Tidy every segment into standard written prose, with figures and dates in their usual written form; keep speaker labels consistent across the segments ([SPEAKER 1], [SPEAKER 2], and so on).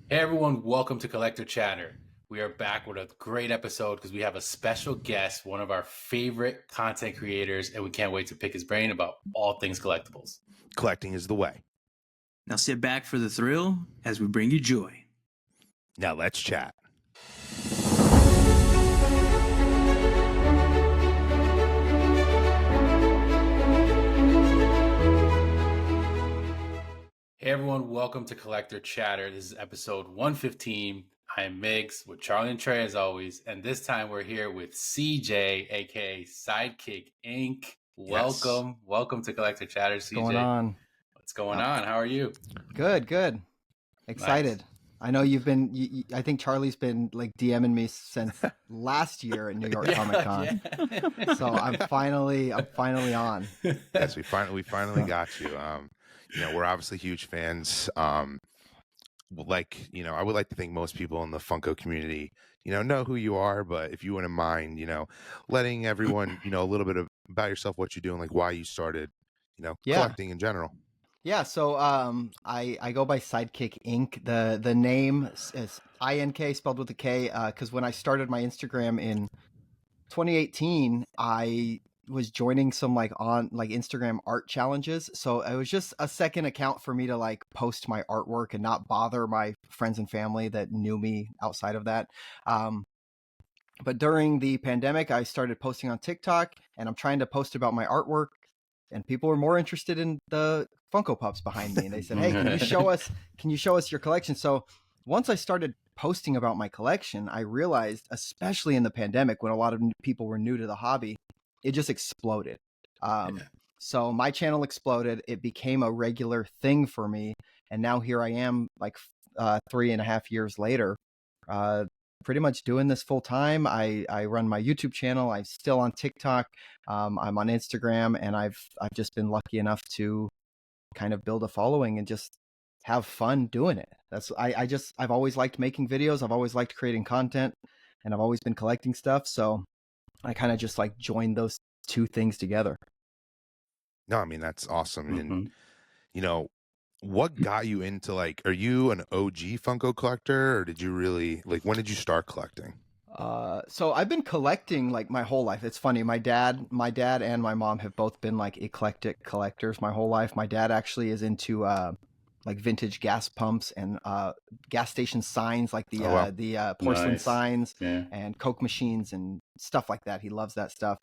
[SPEAKER 1] Hey everyone, welcome to Collector Chatter. We are back with a great episode because we have a special guest, one of our favorite content creators, and we can't wait to pick his brain about all things collectibles.
[SPEAKER 2] Collecting is the way.
[SPEAKER 3] Now sit back for the thrill as we bring you joy.
[SPEAKER 2] Now let's chat.
[SPEAKER 1] Hey everyone, welcome to Collector Chatter. This is episode 115. I am Migs with Charlie and Trey as always, and this time we're here with CJ, aka Sidekick Inc. Welcome to Collector Chatter, CJ.
[SPEAKER 4] What's going on?
[SPEAKER 1] What's going on? How are you?
[SPEAKER 4] Good. Excited. Nice. I know you've been. I think Charlie's been like DMing me since last year at New York Comic Con. Yeah. So I'm finally on.
[SPEAKER 2] Yes, we finally got you. We're obviously huge fans. I would like to think most people in the Funko community, know who you are. But if you wouldn't mind, letting everyone, a little bit about yourself, what you're doing, like why you started, collecting in general.
[SPEAKER 4] Yeah, so I go by Sidekick Inc. The name is INK spelled with a K because when I started my Instagram in 2018, I was joining some Instagram art challenges. So it was just a second account for me to like post my artwork and not bother my friends and family that knew me outside of that. But during the pandemic, I started posting on TikTok, and I'm trying to post about my artwork. And people were more interested in the Funko Pops behind me. And they said, hey, can you show us your collection? So once I started posting about my collection, I realized, especially in the pandemic, when a lot of people were new to the hobby, it just exploded. So my channel exploded. It became a regular thing for me. And now here I am, like 3.5 years later, pretty much doing this full time. I run my YouTube channel. I'm still on TikTok. I'm on Instagram, and I've just been lucky enough to kind of build a following and just have fun doing it. I've always liked making videos. I've always liked creating content, and I've always been collecting stuff. So I kind of just like joined those two things together.
[SPEAKER 2] No, I mean, that's awesome. And, what got you into are you an OG Funko collector, or did you really when did you start collecting?
[SPEAKER 4] So I've been collecting like my whole life. It's funny. My dad and my mom have both been like eclectic collectors my whole life. My dad actually is into like vintage gas pumps and gas station signs, like the porcelain signs and Coke machines and stuff like that. He loves that stuff.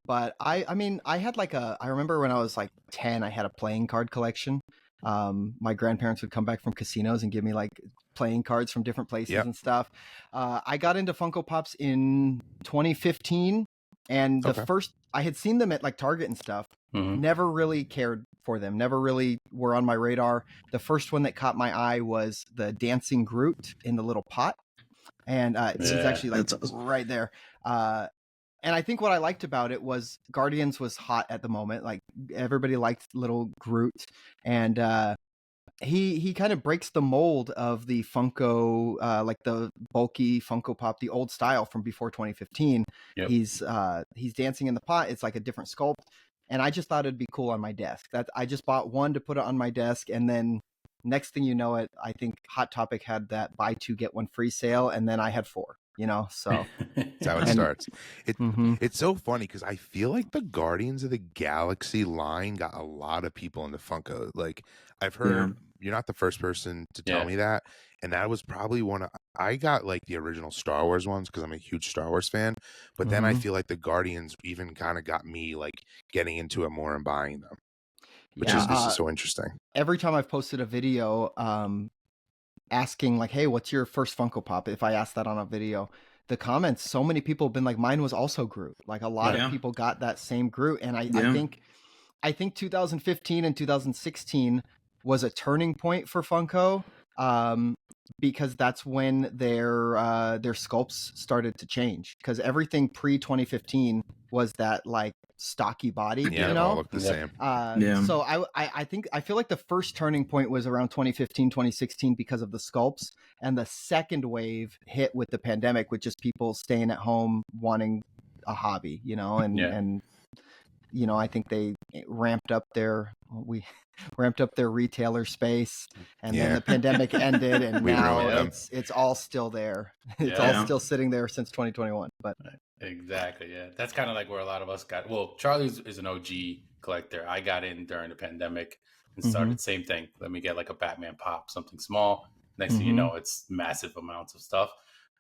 [SPEAKER 4] But I mean, I had I remember when I was like 10, I had a playing card collection. My grandparents would come back from casinos and give me like playing cards from different places and stuff. I got into Funko Pops in 2015, and first I had seen them at like Target and stuff. Never really cared for them. Never really were on my radar. The first one that caught my eye was the dancing Groot in the little pot, and it's actually like right there. And I think what I liked about it was Guardians was hot at the moment. Like everybody liked little Groot, and he kind of breaks the mold of the Funko, like the bulky Funko Pop, the old style from before 2015. Yep. He's dancing in the pot. It's like a different sculpt, and I just thought it'd be cool on my desk. I just bought one to put it on my desk, and then next thing you know it, I think Hot Topic had that buy two get one free sale, and then I had 4. So
[SPEAKER 2] that's how it starts. It's so funny because I feel like the Guardians of the Galaxy line got a lot of people into Funko. Like I've heard you're not the first person to tell me that, and that was probably I got like the original Star Wars ones because I'm a huge Star Wars fan, but then I feel like the Guardians even kind of got me like getting into it more and buying them, which is so interesting.
[SPEAKER 4] Every time I've posted a video asking like, hey, what's your first Funko Pop? If I ask that on a video, the comments, so many people have been like, mine was also Groot. Like a lot of people got that same Groot. And I think 2015 and 2016 was a turning point for Funko, because that's when their sculpts started to change, because everything pre 2015 was that like stocky body,
[SPEAKER 2] all look the same.
[SPEAKER 4] So I feel like the first turning point was around 2015, 2016 because of the sculpts, and the second wave hit with the pandemic, with just people staying at home wanting a hobby, and I think they ramped up their retailer space, and then the pandemic ended, and now it's all still there. It's all still sitting there since 2021. But
[SPEAKER 1] exactly, yeah, that's kind of like where a lot of us got. Well, Charlie's is an OG collector. I got in during the pandemic and started same thing. Let me get like a Batman pop, something small. Next thing you know, it's massive amounts of stuff.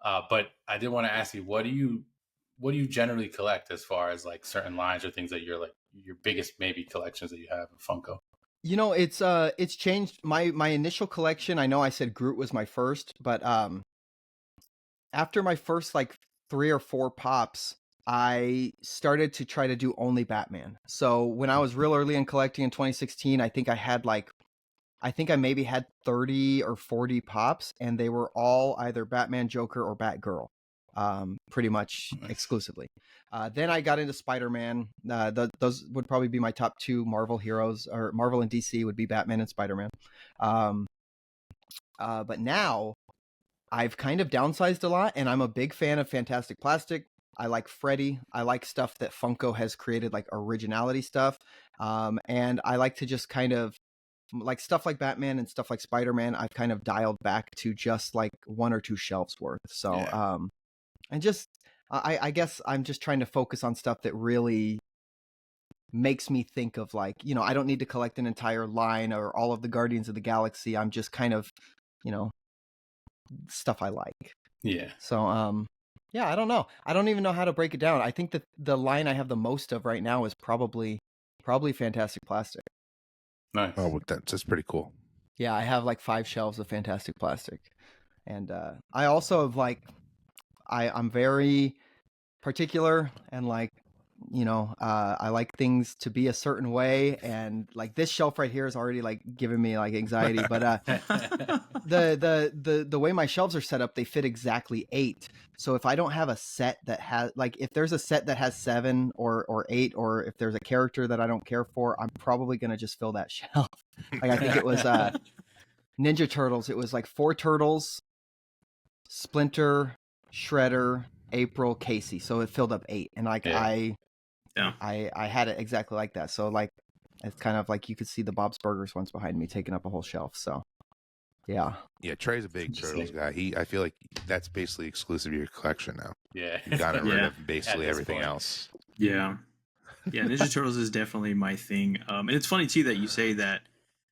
[SPEAKER 1] But I did want to ask you, what do you generally collect as far as like certain lines or things that you're like your biggest maybe collections that you have of Funko?
[SPEAKER 4] It's changed. My initial collection, I know I said Groot was my first, but after my first like 3 or 4 pops, I started to try to do only Batman. So when I was real early in collecting in 2016, I think I maybe had 30 or 40 pops, and they were all either Batman, Joker, or Batgirl, pretty much exclusively. Then I got into Spider-Man. Those would probably be my top 2 Marvel heroes, or Marvel and DC would be Batman and Spider-Man. But now I've kind of downsized a lot, and I'm a big fan of Fantastic Plastic. I like Freddy. I like stuff that Funko has created, like originality stuff. And I like to just kind of like stuff like Batman and stuff like Spider-Man. I've kind of dialed back to just like 1 or 2 shelves worth. So, and just, I guess I'm just trying to focus on stuff that really makes me think of like, I don't need to collect an entire line or all of the Guardians of the Galaxy. I'm just kind of, stuff I like.
[SPEAKER 1] Yeah.
[SPEAKER 4] So, yeah, I don't know. I don't even know how to break it down. I think that the line I have the most of right now is probably Fantastic Plastic.
[SPEAKER 1] Nice.
[SPEAKER 2] Oh, that's pretty cool.
[SPEAKER 4] Yeah, I have like 5 shelves of Fantastic Plastic. And I also have like, I'm very particular, and like, I like things to be a certain way, and like this shelf right here is already like giving me like anxiety, but the way my shelves are set up, they fit exactly 8. So if I don't have a set that has like, if there's a set that has 7 or 8, or if there's a character that I don't care for, I'm probably gonna just fill that shelf. Like I think it was Ninja Turtles. It was like 4 Turtles, Splinter, Shredder, April, Casey. So it filled up 8, and like I had it exactly like that. So like it's kind of like you could see the Bob's Burgers ones behind me taking up a whole shelf. So yeah.
[SPEAKER 2] Trey's a big Turtles guy. I feel like that's basically exclusive to your collection now.
[SPEAKER 1] Yeah,
[SPEAKER 2] you got rid of basically everything else.
[SPEAKER 3] Yeah, Ninja Turtles is definitely my thing. And it's funny too that you say that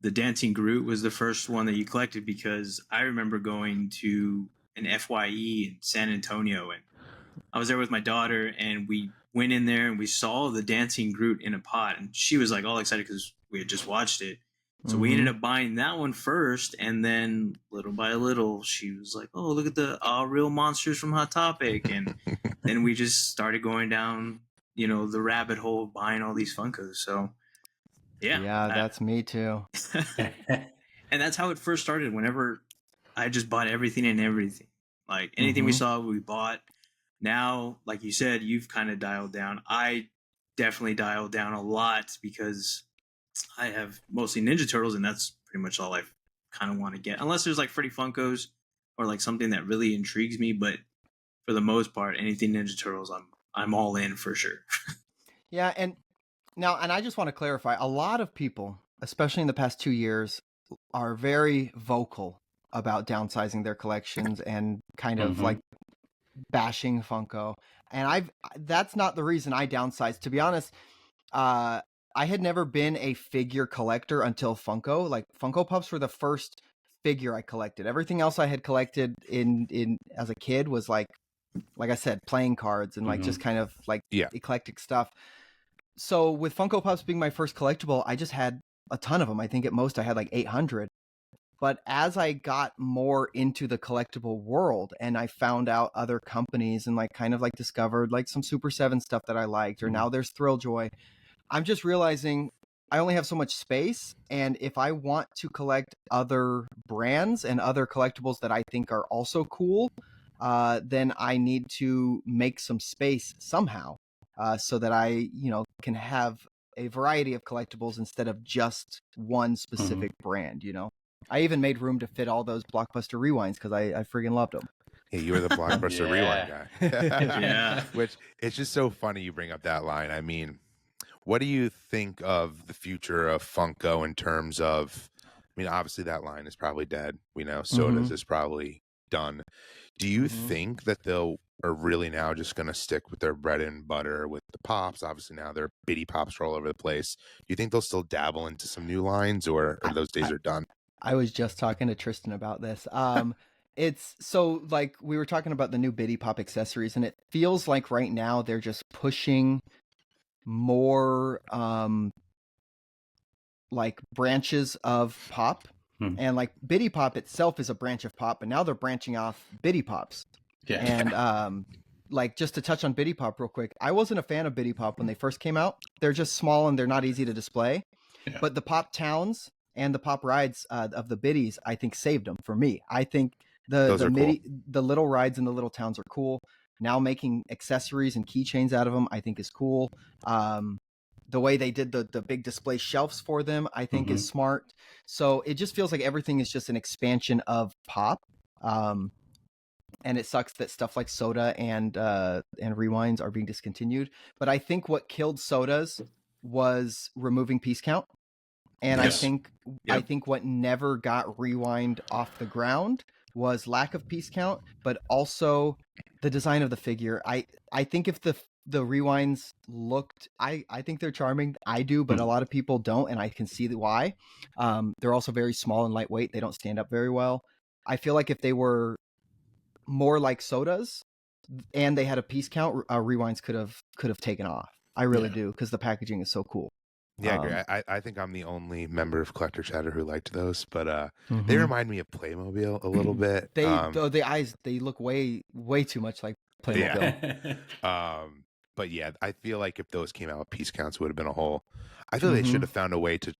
[SPEAKER 3] the Dancing Groot was the first one that you collected, because I remember going to an FYE in San Antonio, and I was there with my daughter, and we went in there and we saw the Dancing Groot in a pot, and she was like all excited because we had just watched it. So we ended up buying that one first, and then little by little she was like, oh, look at the real monsters from Hot Topic. And then we just started going down the rabbit hole of buying all these Funkos. So
[SPEAKER 4] that's me too.
[SPEAKER 3] And that's how it first started. Whenever I just bought everything and everything, like anything we saw, we bought. Now, like you said, you've kind of dialed down. I definitely dialed down a lot, because I have mostly Ninja Turtles, and that's pretty much all I kind of want to get. Unless there's like Freddy Funkos or like something that really intrigues me, but for the most part, anything Ninja Turtles, I'm all in for sure.
[SPEAKER 4] Yeah, and I just want to clarify, a lot of people, especially in the past 2 years, are very vocal about downsizing their collections and kind of like bashing Funko. And that's not the reason I downsized. To be honest, I had never been a figure collector until Funko. Like Funko Pops were the first figure I collected. Everything else I had collected in as a kid was like I said, playing cards and like just kind of like eclectic stuff. So with Funko Pops being my first collectible, I just had a ton of them. I think at most I had like 800. But as I got more into the collectible world, and I found out other companies and like kind of like discovered like some Super 7 stuff that I liked, or now there's Thrilljoy, I'm just realizing I only have so much space. And if I want to collect other brands and other collectibles that I think are also cool, then I need to make some space somehow, so that I, can have a variety of collectibles instead of just one specific brand, I even made room to fit all those Blockbuster Rewinds because I friggin' loved them.
[SPEAKER 2] Yeah, you were the Blockbuster Rewind guy. Which it's just so funny you bring up that line. I mean, What do you think of the future of Funko in terms of, I mean, obviously that line is probably dead. We know sodas is probably done. Do you think that they'll are really now just going to stick with their bread and butter with the pops? Obviously now they're bitty pops all over the place. Do you think they'll still dabble into some new lines, or those days are done?
[SPEAKER 4] I was just talking to Tristan about this. It's so like we were talking about the new bitty pop accessories, and it feels like right now they're just pushing more like branches of pop. And like bitty pop itself is a branch of pop, but now they're branching off bitty pops. And like just to touch on bitty pop real quick, I wasn't a fan of bitty pop when they first came out. They're just small and they're not easy to display. But the pop towns and the pop rides of the biddies, I think saved them for me. I think the little rides and the little towns are cool. Now making accessories and keychains out of them, I think is cool. The way they did the big display shelves for them, I think is smart. So it just feels like everything is just an expansion of pop. And it sucks that stuff like soda and rewinds are being discontinued. But I think what killed sodas was removing piece count. And I think what never got rewind off the ground was lack of piece count, but also the design of the figure. I think if the rewinds looked, I think they're charming. I do, but a lot of people don't, and I can see why. They're also very small and lightweight. They don't stand up very well. I feel like if they were more like sodas and they had a piece count, rewinds could have taken off. I really do, because the packaging is so cool.
[SPEAKER 2] Yeah, I agree. I think I'm the only member of Collector Chatter who liked those, but they remind me of Playmobil a little bit.
[SPEAKER 4] The eyes, they look way too much like Playmobil.
[SPEAKER 2] Yeah. But yeah, I feel like if those came out, piece counts would have been a whole. I feel they should have found a way to,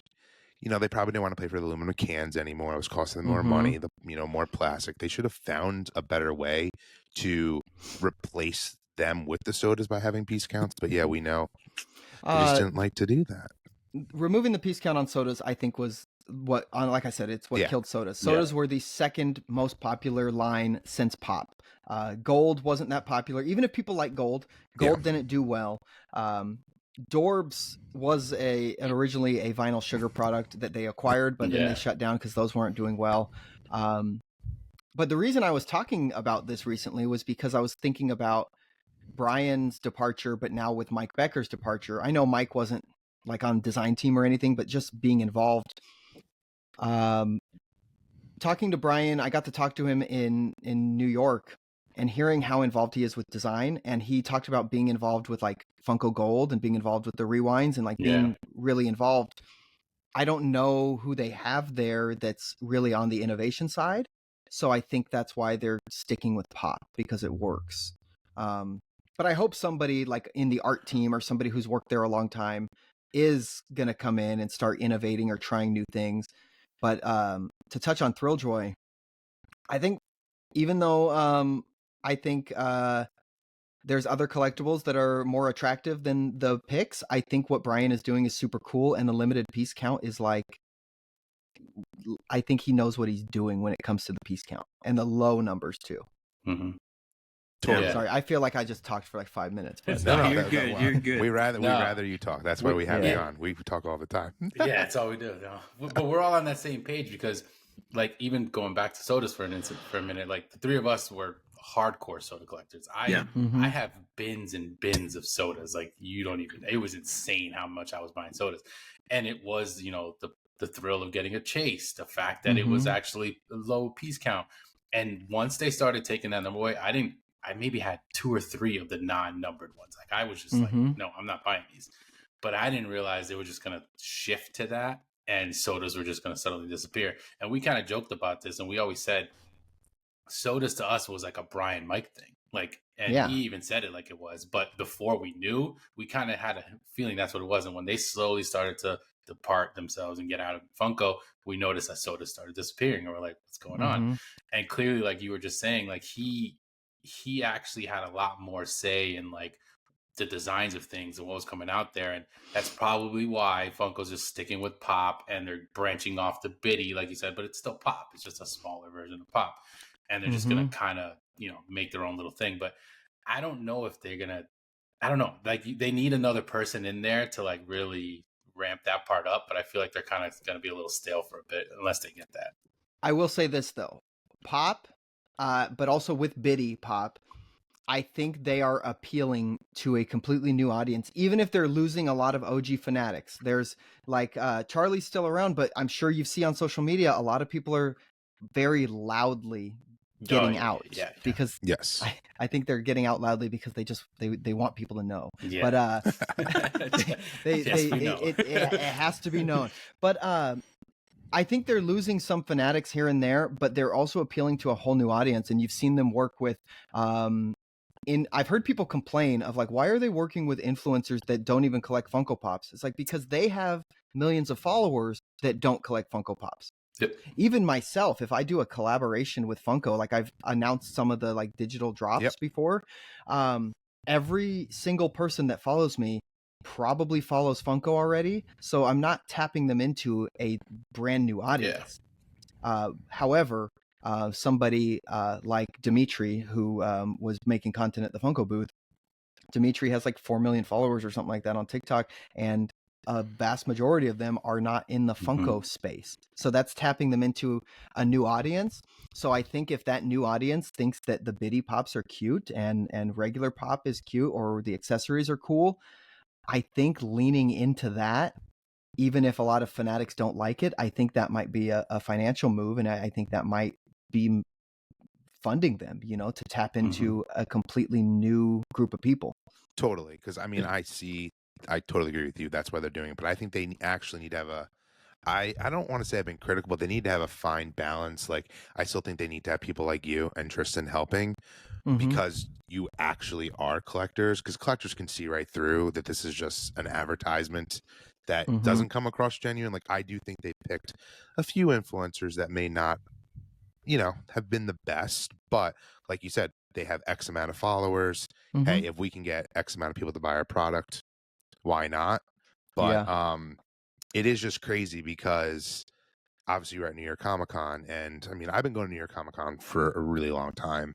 [SPEAKER 2] they probably didn't want to pay for the aluminum cans anymore. It was costing them more money, more plastic. They should have found a better way to replace them with the sodas by having piece counts. But yeah, we know they just didn't like to do that.
[SPEAKER 4] Removing the piece count on sodas, I think, was what, like I said, it's what killed sodas. Sodas were the second most popular line since pop. Gold wasn't that popular. Even if people like gold didn't do well. Dorbs was originally a vinyl sugar product that they acquired, but then they shut down because those weren't doing well. But the reason I was talking about this recently was because I was thinking about Brian's departure, but now with Mike Becker's departure. I know Mike wasn't like on design team or anything, but just being involved. Talking to Brian, I got to talk to him in New York and hearing how involved he is with design. And he talked about being involved with like Funko Gold and being involved with the rewinds and like being really involved. I don't know who they have there that's really on the innovation side. So I think that's why they're sticking with pop, because it works. But I hope somebody like in the art team or somebody who's worked there a long time is going to come in and start innovating or trying new things. But to touch on Thrilljoy, I think even though I think there's other collectibles that are more attractive than the picks, I think what Brian is doing is super cool. And the limited piece count is like, I think he knows what he's doing when it comes to the piece count and the low numbers too. Sorry, I feel like I just talked for like 5 minutes. But
[SPEAKER 3] you're good. You're good.
[SPEAKER 2] We rather you talk. That's why we have you on. We talk all the time.
[SPEAKER 1] Yeah, that's all we do. But we're all on that same page because, like, even going back to sodas for a minute, like the three of us were hardcore soda collectors. I have bins and bins of sodas. Like you don't even. It was insane how much I was buying sodas, and it was the thrill of getting a chase, the fact that it was actually a low piece count, and once they started taking that number away, I maybe had 2 or 3 of the non-numbered ones. Like I was just like, no, I'm not buying these. But I didn't realize they were just going to shift to that and sodas were just going to suddenly disappear. And we kind of joked about this and we always said sodas to us was like a Brian Mike thing. Like, and he even said it like it was. But before we knew, we kind of had a feeling that's what it was. And when they slowly started to depart themselves and get out of Funko, we noticed that sodas started disappearing. And we're like, what's going on? And clearly, like you were just saying, like he actually had a lot more say in like the designs of things and what was coming out there. And that's probably why Funko's just sticking with pop and they're branching off the bitty, like you said, but it's still pop. It's just a smaller version of pop. And they're just going to kind of, make their own little thing. But I don't know if they're going to I don't know, like they need another person in there to like really ramp that part up, but I feel like they're kind of going to be a little stale for a bit unless they get that.
[SPEAKER 4] I will say this though, Pop, but also with Biddy Pop, I think they are appealing to a completely new audience, even if they're losing a lot of OG fanatics. There's like Charlie's still around, but I'm sure you see on social media a lot of people are very loudly getting out because
[SPEAKER 2] yes,
[SPEAKER 4] I think they're getting out loudly because they want people to know.
[SPEAKER 1] Yeah.
[SPEAKER 4] But
[SPEAKER 1] Yes,
[SPEAKER 4] it has to be known. But I think they're losing some fanatics here and there, but they're also appealing to a whole new audience. And you've seen them work with I've heard people complain of like, why are they working with influencers that don't even collect Funko Pops? It's like, because they have millions of followers that don't collect Funko Pops.
[SPEAKER 1] Yep.
[SPEAKER 4] Even myself, if I do a collaboration with Funko, like I've announced some of the like digital drops before, every single person that follows me probably follows Funko already. So I'm not tapping them into a brand new audience. However, somebody like Dimitri, who was making content at the Funko booth, Dimitri has like 4 million followers or something like that on TikTok, and a vast majority of them are not in the Funko space. So that's tapping them into a new audience. So I think if that new audience thinks that the Biddy Pops are cute and regular Pop is cute or the accessories are cool, I think leaning into that, even if a lot of fanatics don't like it, I think that might be a financial move, and I think that might be funding them, to tap into a completely new group of people.
[SPEAKER 2] Totally, because I mean, I totally agree with you. That's why they're doing it, but I think they actually need to have I don't want to say I've been critical, but they need to have a fine balance. Like, I still think they need to have people like you and Tristan helping, because you actually are collectors, because collectors can see right through that this is just an advertisement that doesn't come across genuine. Like, I do think they picked a few influencers that may not, have been the best, but like you said, they have X amount of followers. Hey, if we can get X amount of people to buy our product, why not? But it is just crazy because obviously you're at New York Comic Con, and I mean, I've been going to New York Comic Con for a really long time,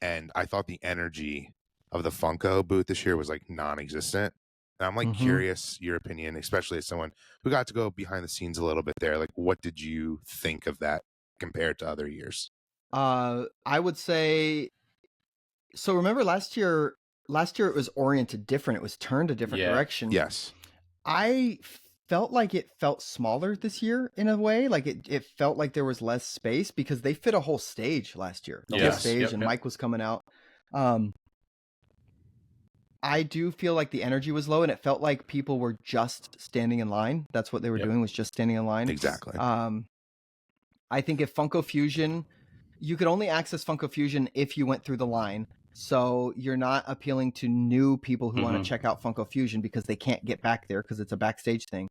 [SPEAKER 2] and I thought the energy of the Funko booth this year was like non-existent. And I'm like curious your opinion, especially as someone who got to go behind the scenes a little bit there. Like, what did you think of that compared to other years?
[SPEAKER 4] I would say, so remember last year it was oriented different. It was turned a different direction.
[SPEAKER 2] Yes.
[SPEAKER 4] I felt like it felt smaller this year in a way. Like it felt like there was less space because they fit a whole stage last year. The whole stage, and Mike was coming out. I do feel like the energy was low, and it felt like people were just standing in line. That's what they were doing, was just standing in line.
[SPEAKER 2] Exactly.
[SPEAKER 4] I think if Funko Fusion, you could only access Funko Fusion if you went through the line. So you're not appealing to new people who want to check out Funko Fusion because they can't get back there because it's a backstage thing.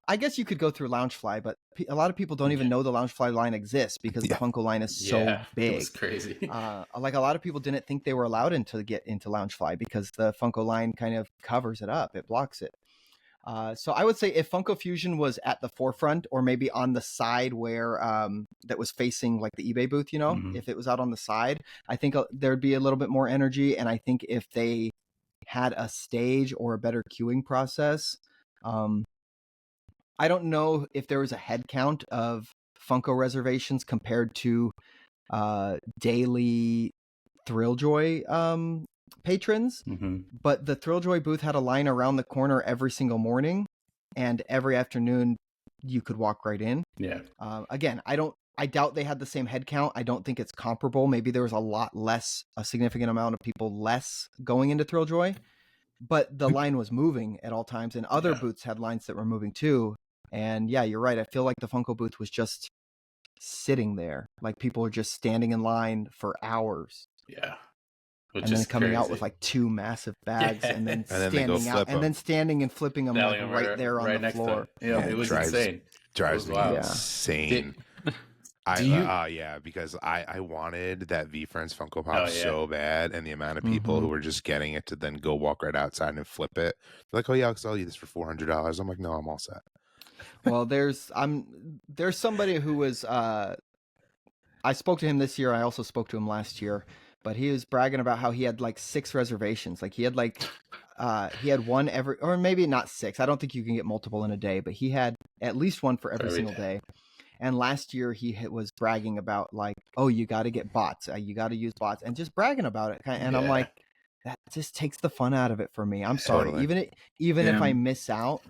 [SPEAKER 4] I guess you could go through Loungefly, but a lot of people don't even know the Loungefly line exists because the Funko line is so big.
[SPEAKER 1] It's crazy.
[SPEAKER 4] Like a lot of people didn't think they were allowed to get into Loungefly because the Funko line kind of covers it up. It blocks it. So I would say if Funko Fusion was at the forefront, or maybe on the side where that was facing like the eBay booth, if it was out on the side, I think there'd be a little bit more energy. And I think if they had a stage or a better queuing process, I don't know if there was a head count of Funko reservations compared to daily Thrilljoy patrons, but the Thrilljoy booth had a line around the corner every single morning, and every afternoon you could walk right in. Again, I doubt they had the same head count. I don't think it's comparable. Maybe there was a significant amount of people less going into Thrilljoy, but the line was moving at all times, and other booths had lines that were moving too. And yeah, you're right. I feel like the Funko booth was just sitting there, like people are just standing in line for hours. And then coming out with like 2 massive bags, and then standing out, and then standing and flipping them like right there on the floor.
[SPEAKER 1] It was insane.
[SPEAKER 2] Drives me insane. Because I wanted that V-Friends Funko Pop so bad, and the amount of people who were just getting it to then go walk right outside and flip it. They're like, oh yeah, I'll sell you this for $400. I'm like, no, I'm all set.
[SPEAKER 4] Well, there's somebody who was I spoke to him this year. I also spoke to him last year, but he was bragging about how he had like 6 reservations. Like he had like he had one every, or maybe not 6. I don't think you can get multiple in a day, but he had at least one for every single day. And last year he was bragging about like, oh, you got to get bots, you got to use bots, and just bragging about it. And I'm like, that just takes the fun out of it for me. I'm sorry,
[SPEAKER 2] Totally.
[SPEAKER 4] even if I miss out,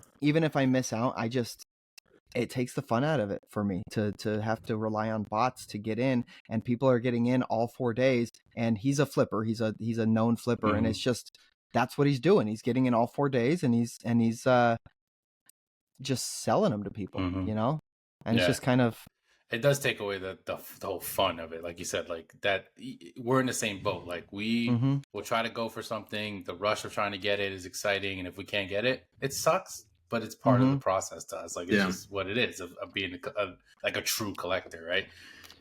[SPEAKER 4] it takes the fun out of it for me to have to rely on bots to get in, and people are getting in all 4 days. And he's a flipper. He's a known flipper, and it's just that's what he's doing. He's getting in all 4 days, and he's just selling them to people, you know. And it's just kind of,
[SPEAKER 1] it does take away the whole fun of it. Like you said, like that we're in the same boat. Like we will try to go for something. The rush of trying to get it is exciting, and if we can't get it, it sucks. But it's part of the process to us. Like it's just what it is of being like a true collector, right?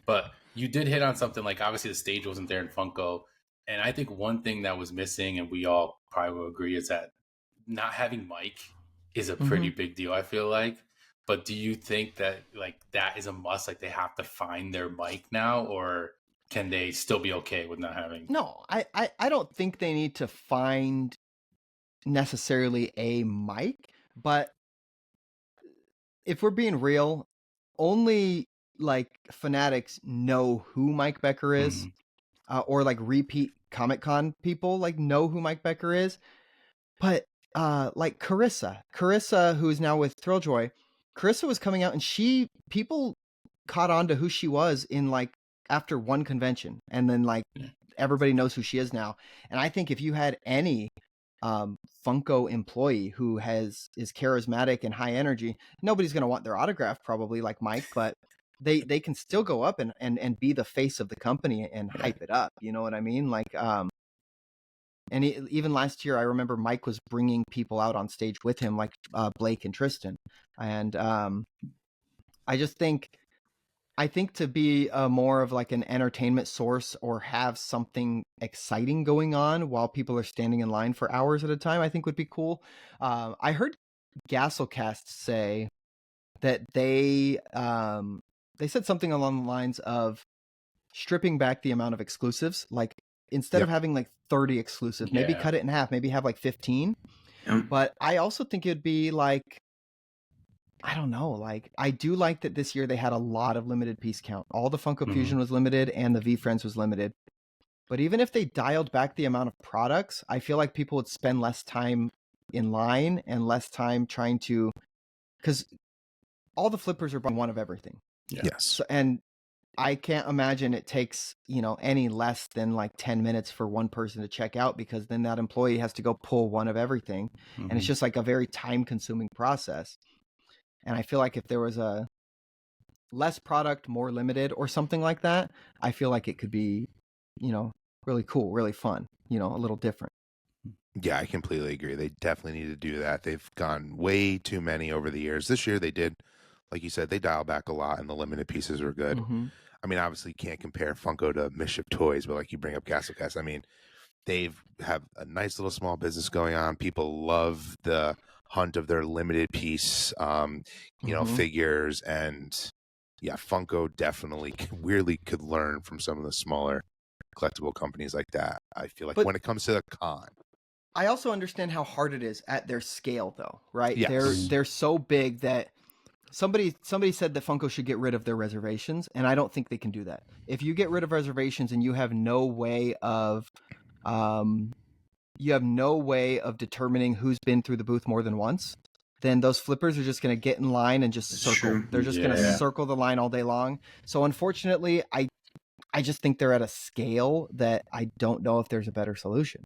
[SPEAKER 1] But you did hit on something. Like obviously the stage wasn't there in Funko, and I think one thing that was missing, and we all probably will agree, is that not having Mike is a pretty big deal. I feel like. But do you think that like that is a must? Like they have to find their mic now, or can they still be okay with not having?
[SPEAKER 4] No, I don't think they need to find necessarily a mic, but if we're being real, only like fanatics know who Mike Becker is, or like repeat Comic-Con people like know who Mike Becker is. But like Carissa, who is now with Thrilljoy, Carissa was coming out, and people caught on to who she was in like after one convention, and then like everybody knows who she is now. And I think if you had any Funko employee who is charismatic and high energy, nobody's going to want their autograph probably like Mike, but they can still go up and be the face of the company and hype it up. You know what I mean? Like, and even last year, I remember Mike was bringing people out on stage with him, like Blake and Tristan. And I think to be more of like an entertainment source or have something exciting going on while people are standing in line for hours at a time, I think would be cool. I heard Gasselcast say that they said something along the lines of stripping back the amount of exclusives, like instead of having like 30 exclusives, maybe cut it in half, maybe have like 15. But I also think it'd be like, I don't know, like I do like that this year they had a lot of limited piece count. All the Funko Fusion was limited and the V-Friends was limited. But even if they dialed back the amount of products, I feel like people would spend less time in line and less time trying to, because all the flippers are buying one of everything.
[SPEAKER 2] Yes.
[SPEAKER 4] So, and I can't imagine it takes, any less than like 10 minutes for one person to check out, because then that employee has to go pull one of everything. And it's just like a very time consuming process. And I feel like if there was a less product, more limited or something like that, I feel like it could be, really cool, really fun, a little different.
[SPEAKER 2] Yeah, I completely agree. They definitely need to do that. They've gone way too many over the years. This year they did, like you said, they dialed back a lot and the limited pieces were good. I mean, obviously you can't compare Funko to Mischief Toys, but like you bring up Castlecast, I mean, they've have a nice little small business going on. People love the hunt of their limited piece, figures, and Funko definitely weirdly could learn from some of the smaller collectible companies like that. I feel like when it comes to the con,
[SPEAKER 4] I also understand how hard it is at their scale, though, right?
[SPEAKER 2] Yes.
[SPEAKER 4] They're so big that somebody said that Funko should get rid of their reservations, and I don't think they can do that. If you get rid of reservations and you have no way of determining who's been through the booth more than once, then those flippers are just going to get in line and just circle.
[SPEAKER 3] True.
[SPEAKER 4] They're just going to circle the line all day long. So unfortunately, I just think they're at a scale that I don't know if there's a better solution.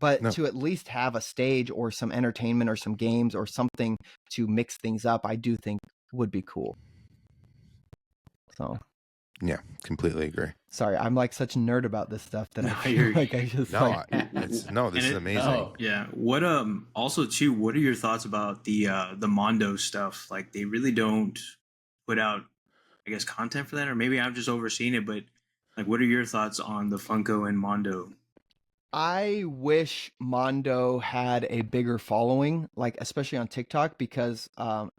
[SPEAKER 4] But to at least have a stage or some entertainment or some games or something to mix things up, I do think would be cool. So,
[SPEAKER 2] yeah, completely agree.
[SPEAKER 4] Sorry, I'm like such a nerd about this stuff that I feel like I just
[SPEAKER 2] this is amazing.
[SPEAKER 3] Yeah. What also too, what are your thoughts about the Mondo stuff? Like they really don't put out, I guess, content for that, or maybe I've just overseen it, but like what are your thoughts on the Funko and Mondo?
[SPEAKER 4] I wish Mondo had a bigger following, like especially on TikTok, because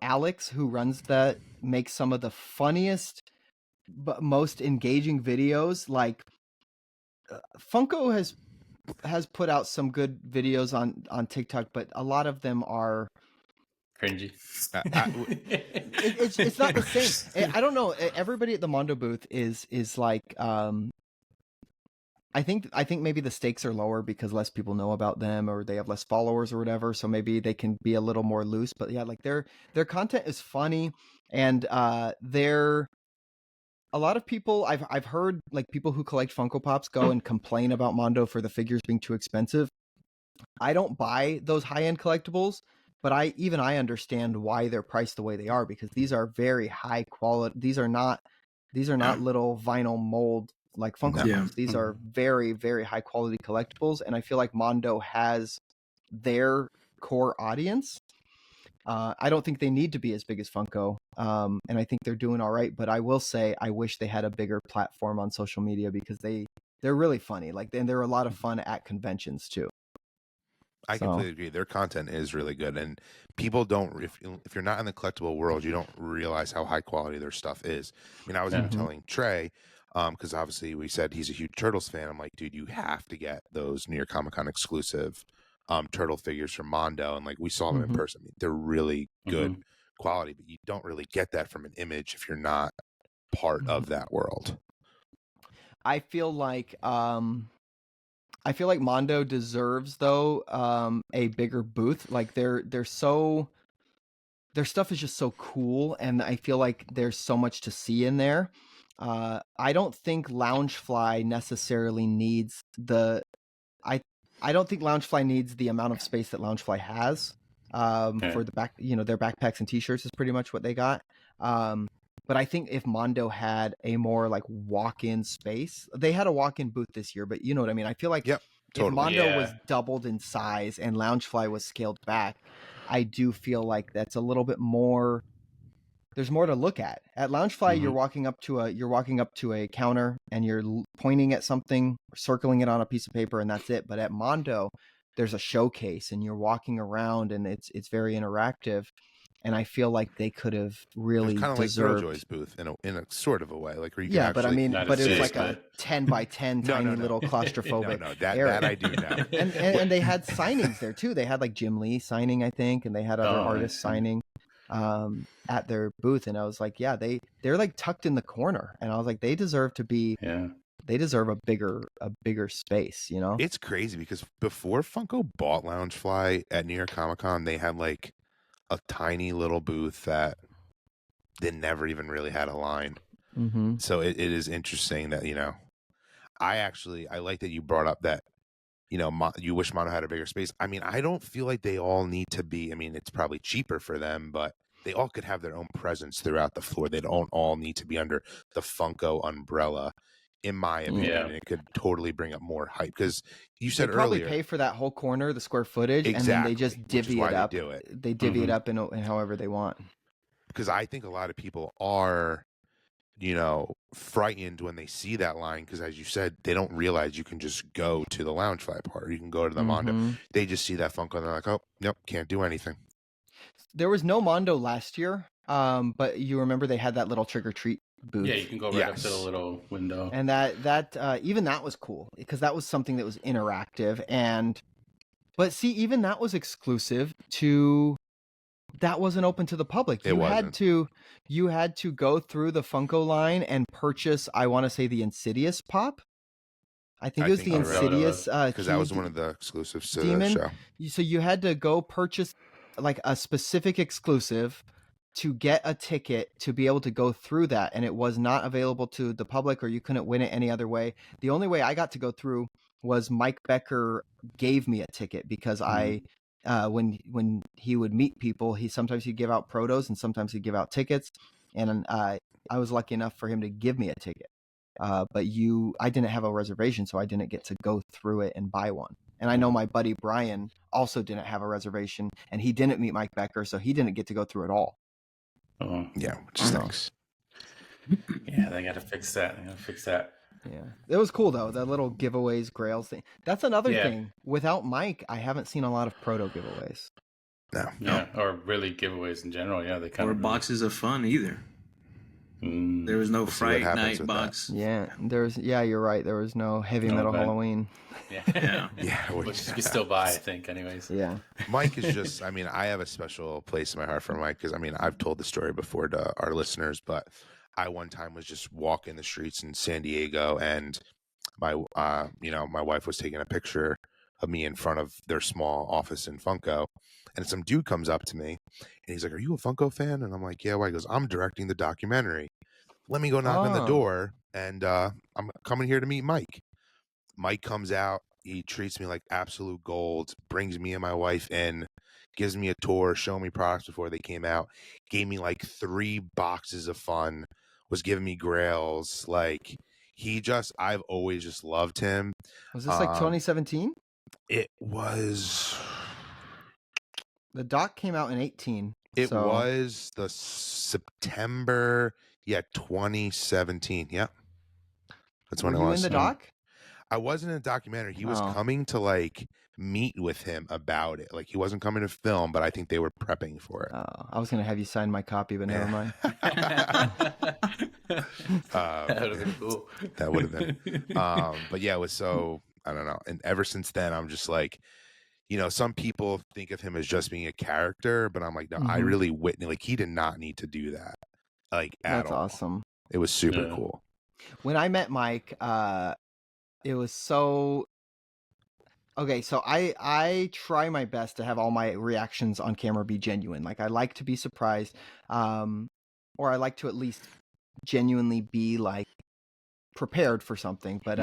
[SPEAKER 4] Alex, who runs that, makes some of the funniest but most engaging videos. Like Funko has has put out some good videos on TikTok, but a lot of them are
[SPEAKER 1] cringy.
[SPEAKER 4] It's not the same. I don't know. Everybody at the Mondo booth is like I think maybe the stakes are lower because less people know about them or they have less followers or whatever, so maybe they can be a little more loose. But yeah, like their content is funny, and they're a lot of people I've heard, like people who collect Funko Pops go and complain about Mondo for the figures being too expensive. I don't buy those high-end collectibles, but I understand why they're priced the way they are, because these are very high quality. These are not little vinyl mold like Funko Pops. These are very, very high quality collectibles, and I feel like Mondo has their core audience. I don't think they need to be as big as Funko, and I think they're doing all right. But I will say, I wish they had a bigger platform on social media, because they're really funny. Like, and they're a lot of fun at conventions too.
[SPEAKER 2] I completely agree. Their content is really good, and people don't. If you're not in the collectible world, you don't realize how high quality their stuff is. I mean, I was even telling Trey, because obviously we said he's a huge Turtles fan. I'm like, dude, you have to get those New York Comic Con exclusive turtle figures from Mondo, and like we saw them in person. I mean, they're really good quality, but you don't really get that from an image if you're not part of that world.
[SPEAKER 4] I feel like Mondo deserves, though, a bigger booth. Like their stuff is just so cool, and I feel like there's so much to see in there. I don't think Loungefly necessarily needs I don't think Loungefly needs the amount of space that Loungefly has. For the back, their backpacks and t-shirts is pretty much what they got. But I think if Mondo had a more like walk-in space, they had a walk-in booth this year, but you know what I mean? I feel like
[SPEAKER 2] totally.
[SPEAKER 4] if Mondo was doubled in size and Loungefly was scaled back, I do feel like that's a little bit more. There's more to look at. At Loungefly, you're walking up to a counter and you're pointing at something, circling it on a piece of paper, and that's it. But at Mondo, there's a showcase and you're walking around, and it's very interactive. And I feel like they could have really
[SPEAKER 2] kind of
[SPEAKER 4] deserved...
[SPEAKER 2] like Thrilljoy's booth in a sort of a way, like where you can
[SPEAKER 4] yeah,
[SPEAKER 2] actually...
[SPEAKER 4] but I mean, but it was like a 10 by 10 tiny little claustrophobic.
[SPEAKER 2] That I do know.
[SPEAKER 4] and they had signings there too. They had like Jim Lee signing, I think, and they had other artists signing at their booth. And I was like, yeah, they're like tucked in the corner, and I was like, they deserve to be. Yeah. They deserve a bigger space, you know.
[SPEAKER 2] It's crazy because before Funko bought Loungefly at New York Comic Con, they had like a tiny little booth that they never even really had a line. So it is interesting that, I like that you brought up that, you wish Mono had a bigger space. I mean, I don't feel like they all need to be, I mean, it's probably cheaper for them, but they all could have their own presence throughout the floor. They don't all need to be under the Funko umbrella, in my opinion. It could totally bring up more hype, because you said
[SPEAKER 4] they probably
[SPEAKER 2] earlier,
[SPEAKER 4] pay for that whole corner, the square footage, and then they just divvy it up. They divvy it up in however they want.
[SPEAKER 2] Because I think a lot of people are, frightened when they see that line, because as you said, they don't realize you can just go to the Loungefly part, or you can go to the Mondo. They just see that Funko and they're like, oh, nope, can't do anything.
[SPEAKER 4] There was no Mondo last year, but you remember they had that little trick or treat booth.
[SPEAKER 1] Yeah, you can go right up to the little window.
[SPEAKER 4] And that even that was cool, because that was something that was interactive. But see, even that was exclusive to. That wasn't open to the public. You had to go through the Funko line and purchase, I want to say, the Insidious Pop. I think it was the Insidious,
[SPEAKER 2] because that was one of the exclusives to
[SPEAKER 4] Demon.
[SPEAKER 2] the show.
[SPEAKER 4] So you had to go purchase like a specific exclusive to get a ticket to be able to go through that, and it was not available to the public, or you couldn't win it any other way. The only way I got to go through was Mike Becker gave me a ticket, because when he would meet people, sometimes he'd give out protos and sometimes he'd give out tickets, and I was lucky enough for him to give me a ticket. But I didn't have a reservation, so I didn't get to go through it and buy one. And I know my buddy Brian also didn't have a reservation, and he didn't meet Mike Becker, so he didn't get to go through it all.
[SPEAKER 1] Oh
[SPEAKER 2] yeah, which stinks.
[SPEAKER 1] Yeah, they got to fix that.
[SPEAKER 4] Yeah, it was cool though. The little giveaways, Grails thing. That's another thing. Without Mike, I haven't seen a lot of proto giveaways.
[SPEAKER 2] No.
[SPEAKER 1] Yeah, or really giveaways in general. Yeah, they kind
[SPEAKER 3] of boxes of fun either. There was no
[SPEAKER 2] We'll see what
[SPEAKER 3] Fright
[SPEAKER 2] happens
[SPEAKER 3] Night
[SPEAKER 2] with
[SPEAKER 3] box.
[SPEAKER 4] Yeah, you're right. There was no heavy
[SPEAKER 1] No
[SPEAKER 4] metal
[SPEAKER 1] event.
[SPEAKER 4] Halloween.
[SPEAKER 1] Yeah.
[SPEAKER 2] Yeah,
[SPEAKER 1] Which you can still buy, I think, anyways.
[SPEAKER 4] Yeah.
[SPEAKER 2] Mike is just, I mean, I have a special place in my heart for Mike because, I mean, I've told the story before to our listeners, but I one time was just walking the streets in San Diego and my wife was taking a picture of me in front of their small office in Funko, and some dude comes up to me and he's like, "Are you a Funko fan?" And I'm like, "Yeah." Why? He goes, "I'm directing the documentary. Let me go knock on the
[SPEAKER 4] Oh.
[SPEAKER 2] door, and I'm coming here to meet Mike." Mike comes out. He treats me like absolute gold, brings me and my wife in, gives me a tour, showing me products before they came out, gave me like 3 boxes of fun, was giving me grails. Like, I've always just loved him.
[SPEAKER 4] Was this like 2017?
[SPEAKER 2] It was.
[SPEAKER 4] The doc came out in 18.
[SPEAKER 2] It was the September, 2017. Yeah. That's when
[SPEAKER 4] Were
[SPEAKER 2] it
[SPEAKER 4] you
[SPEAKER 2] was.
[SPEAKER 4] in the doc?
[SPEAKER 2] I wasn't in a documentary. He was
[SPEAKER 4] Oh.
[SPEAKER 2] coming to like meet with him about it. Like, he wasn't coming to film, but I think they were prepping for it.
[SPEAKER 4] I was going to have you sign my copy, but never mind.
[SPEAKER 1] That would have been cool.
[SPEAKER 2] That would have been. But yeah, it was so, I don't know. And ever since then, I'm just like, some people think of him as just being a character, but I'm like, no, I really witnessed, like, he did not need to do that. Like, at
[SPEAKER 4] That's
[SPEAKER 2] all.
[SPEAKER 4] awesome.
[SPEAKER 2] It was super cool.
[SPEAKER 4] When I met Mike, it was so... Okay, so I try my best to have all my reactions on camera be genuine. Like, I like to be surprised, or I like to at least genuinely be, like, prepared for something. But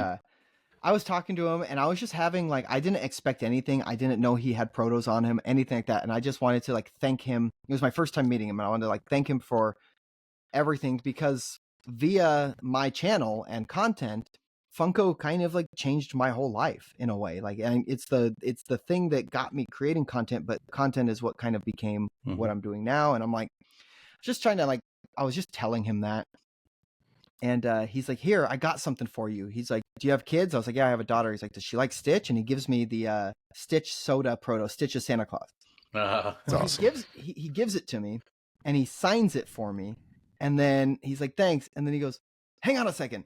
[SPEAKER 4] I was talking to him, and I was just having, like, I didn't expect anything. I didn't know he had protos on him, anything like that. And I just wanted to, like, thank him. It was my first time meeting him, and I wanted to, like, thank him for everything, because via my channel and content, Funko kind of like changed my whole life in a way. Like, and it's the thing that got me creating content, but content is what kind of became what I'm doing now. And I'm like, just trying to, like, I was just telling him that. And he's like, "Here, I got something for you." He's like, "Do you have kids?" I was like, "Yeah, I have a daughter." He's like, "Does she like Stitch?" And he gives me the Stitch soda proto. Stitch is Santa Claus.
[SPEAKER 2] That's awesome.
[SPEAKER 4] He gives it to me, and he signs it for me. And then he's like, "Thanks." And then he goes, "Hang on a second."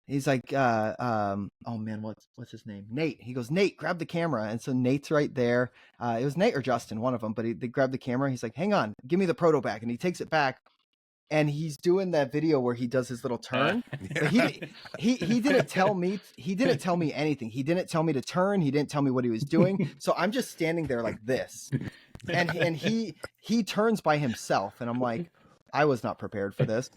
[SPEAKER 4] He's like, oh man, what's his name? Nate. He goes, "Nate, grab the camera." And so Nate's right there. It was Nate or Justin, one of them, but they grabbed the camera. He's like, "Hang on, give me the proto back." And he takes it back, and he's doing that video where he does his little turn. But he didn't tell me. He didn't tell me anything. He didn't tell me to turn. He didn't tell me what he was doing. So I'm just standing there like this, and he turns by himself, and I'm like, I was not prepared for this.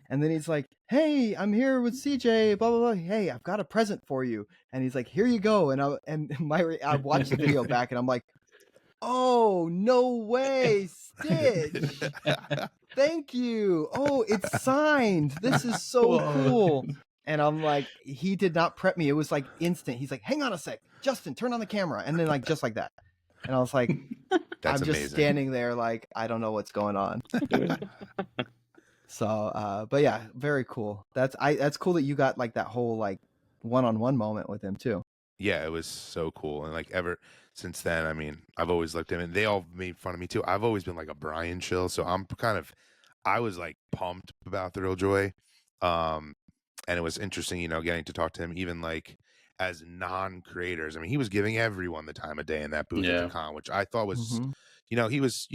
[SPEAKER 4] And then he's like, "Hey, I'm here with CJ, blah, blah, blah. Hey, I've got a present for you." And he's like, "Here you go." And I watched the video back, and I'm like, "Oh, no way, Stitch. Thank you. Oh, it's signed. This is so cool." And I'm like, he did not prep me. It was like instant. He's like, "Hang on a sec. Justin, turn on the camera." And then, like, just like that. And I was like,
[SPEAKER 2] That's
[SPEAKER 4] I'm just
[SPEAKER 2] amazing.
[SPEAKER 4] standing there like, I don't know what's going on. So, but yeah, very cool. That's cool that you got like that whole like one-on-one moment with him too.
[SPEAKER 2] Yeah, it was so cool. And like, ever since then, I mean, I've always looked at him, and they all made fun of me too. I've always been like a Brian chill, so I was like pumped about Thrilljoy. And it was interesting, getting to talk to him, even like as non-creators. I mean, he was giving everyone the time of day in that booth at the con, which I thought was, he was,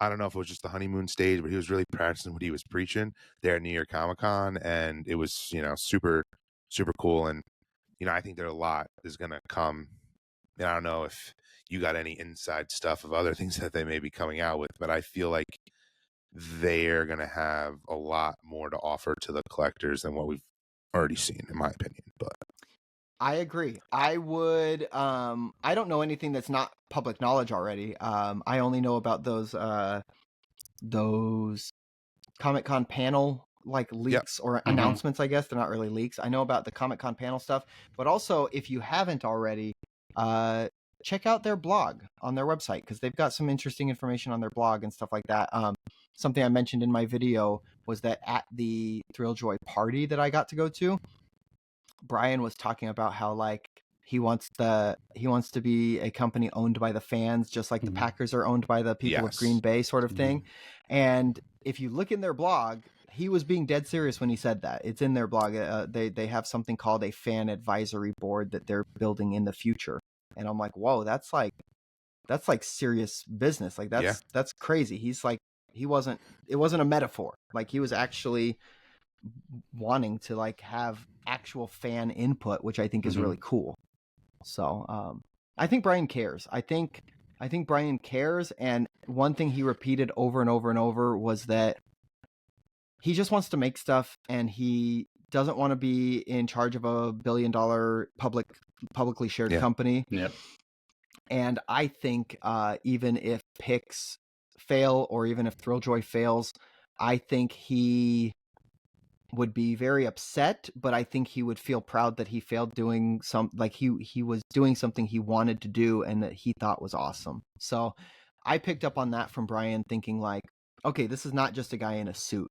[SPEAKER 2] I don't know if it was just the honeymoon stage, but he was really practicing what he was preaching there at New York Comic Con, and it was, super, super cool. And I think there a lot is going to come. And I don't know if you got any inside stuff of other things that they may be coming out with, but I feel like they're going to have a lot more to offer to the collectors than what we've already seen, in my opinion. But
[SPEAKER 4] I agree. I would, I don't know anything that's not public knowledge already. I only know about those Comic-Con panel like leaks or announcements, I guess. They're not really leaks. I know about the Comic-Con panel stuff, but also if you haven't already, check out their blog on their website, because they've got some interesting information on their blog and stuff like that. Something I mentioned in my video was that at the Thrilljoy party that I got to go to, Brian was talking about how like he wants to be a company owned by the fans, just like the Packers are owned by the people of Green Bay, sort of thing. And if you look in their blog, he was being dead serious when he said that. It's in their blog. They have something called a fan advisory board that they're building in the future. And I'm like, whoa, that's like serious business. Like that's crazy. He's like, it wasn't a metaphor. Like he was actually wanting to like have actual fan input, which I think is really cool. So I think Brian cares. I think Brian cares. And one thing he repeated over and over and over was that he just wants to make stuff and he doesn't want to be in charge of a $1 billion publicly shared company.
[SPEAKER 1] Yep.
[SPEAKER 4] And I think even if Pix fail or even if Thrilljoy fails, I think he would be very upset, but I think he would feel proud that he failed doing he was doing something he wanted to do and that he thought was awesome. So I picked up on that from Brian, thinking like, okay, this is not just a guy in a suit.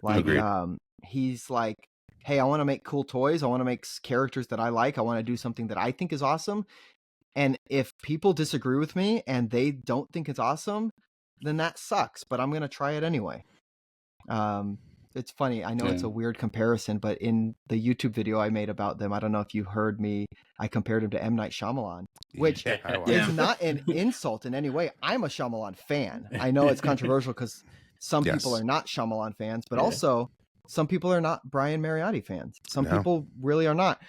[SPEAKER 4] Like, he's like, hey, I want to make cool toys. I want to make characters that I like. I want to do something that I think is awesome. And if people disagree with me and they don't think it's awesome, then that sucks, but I'm going to try it anyway. It's funny. I know it's a weird comparison, but in the YouTube video I made about them, I don't know if you heard me, I compared him to M. Night Shyamalan, which is not an insult in any way. I'm a Shyamalan fan. I know it's controversial because some people are not Shyamalan fans, but also some people are not Brian Mariotti fans. Some people really are not.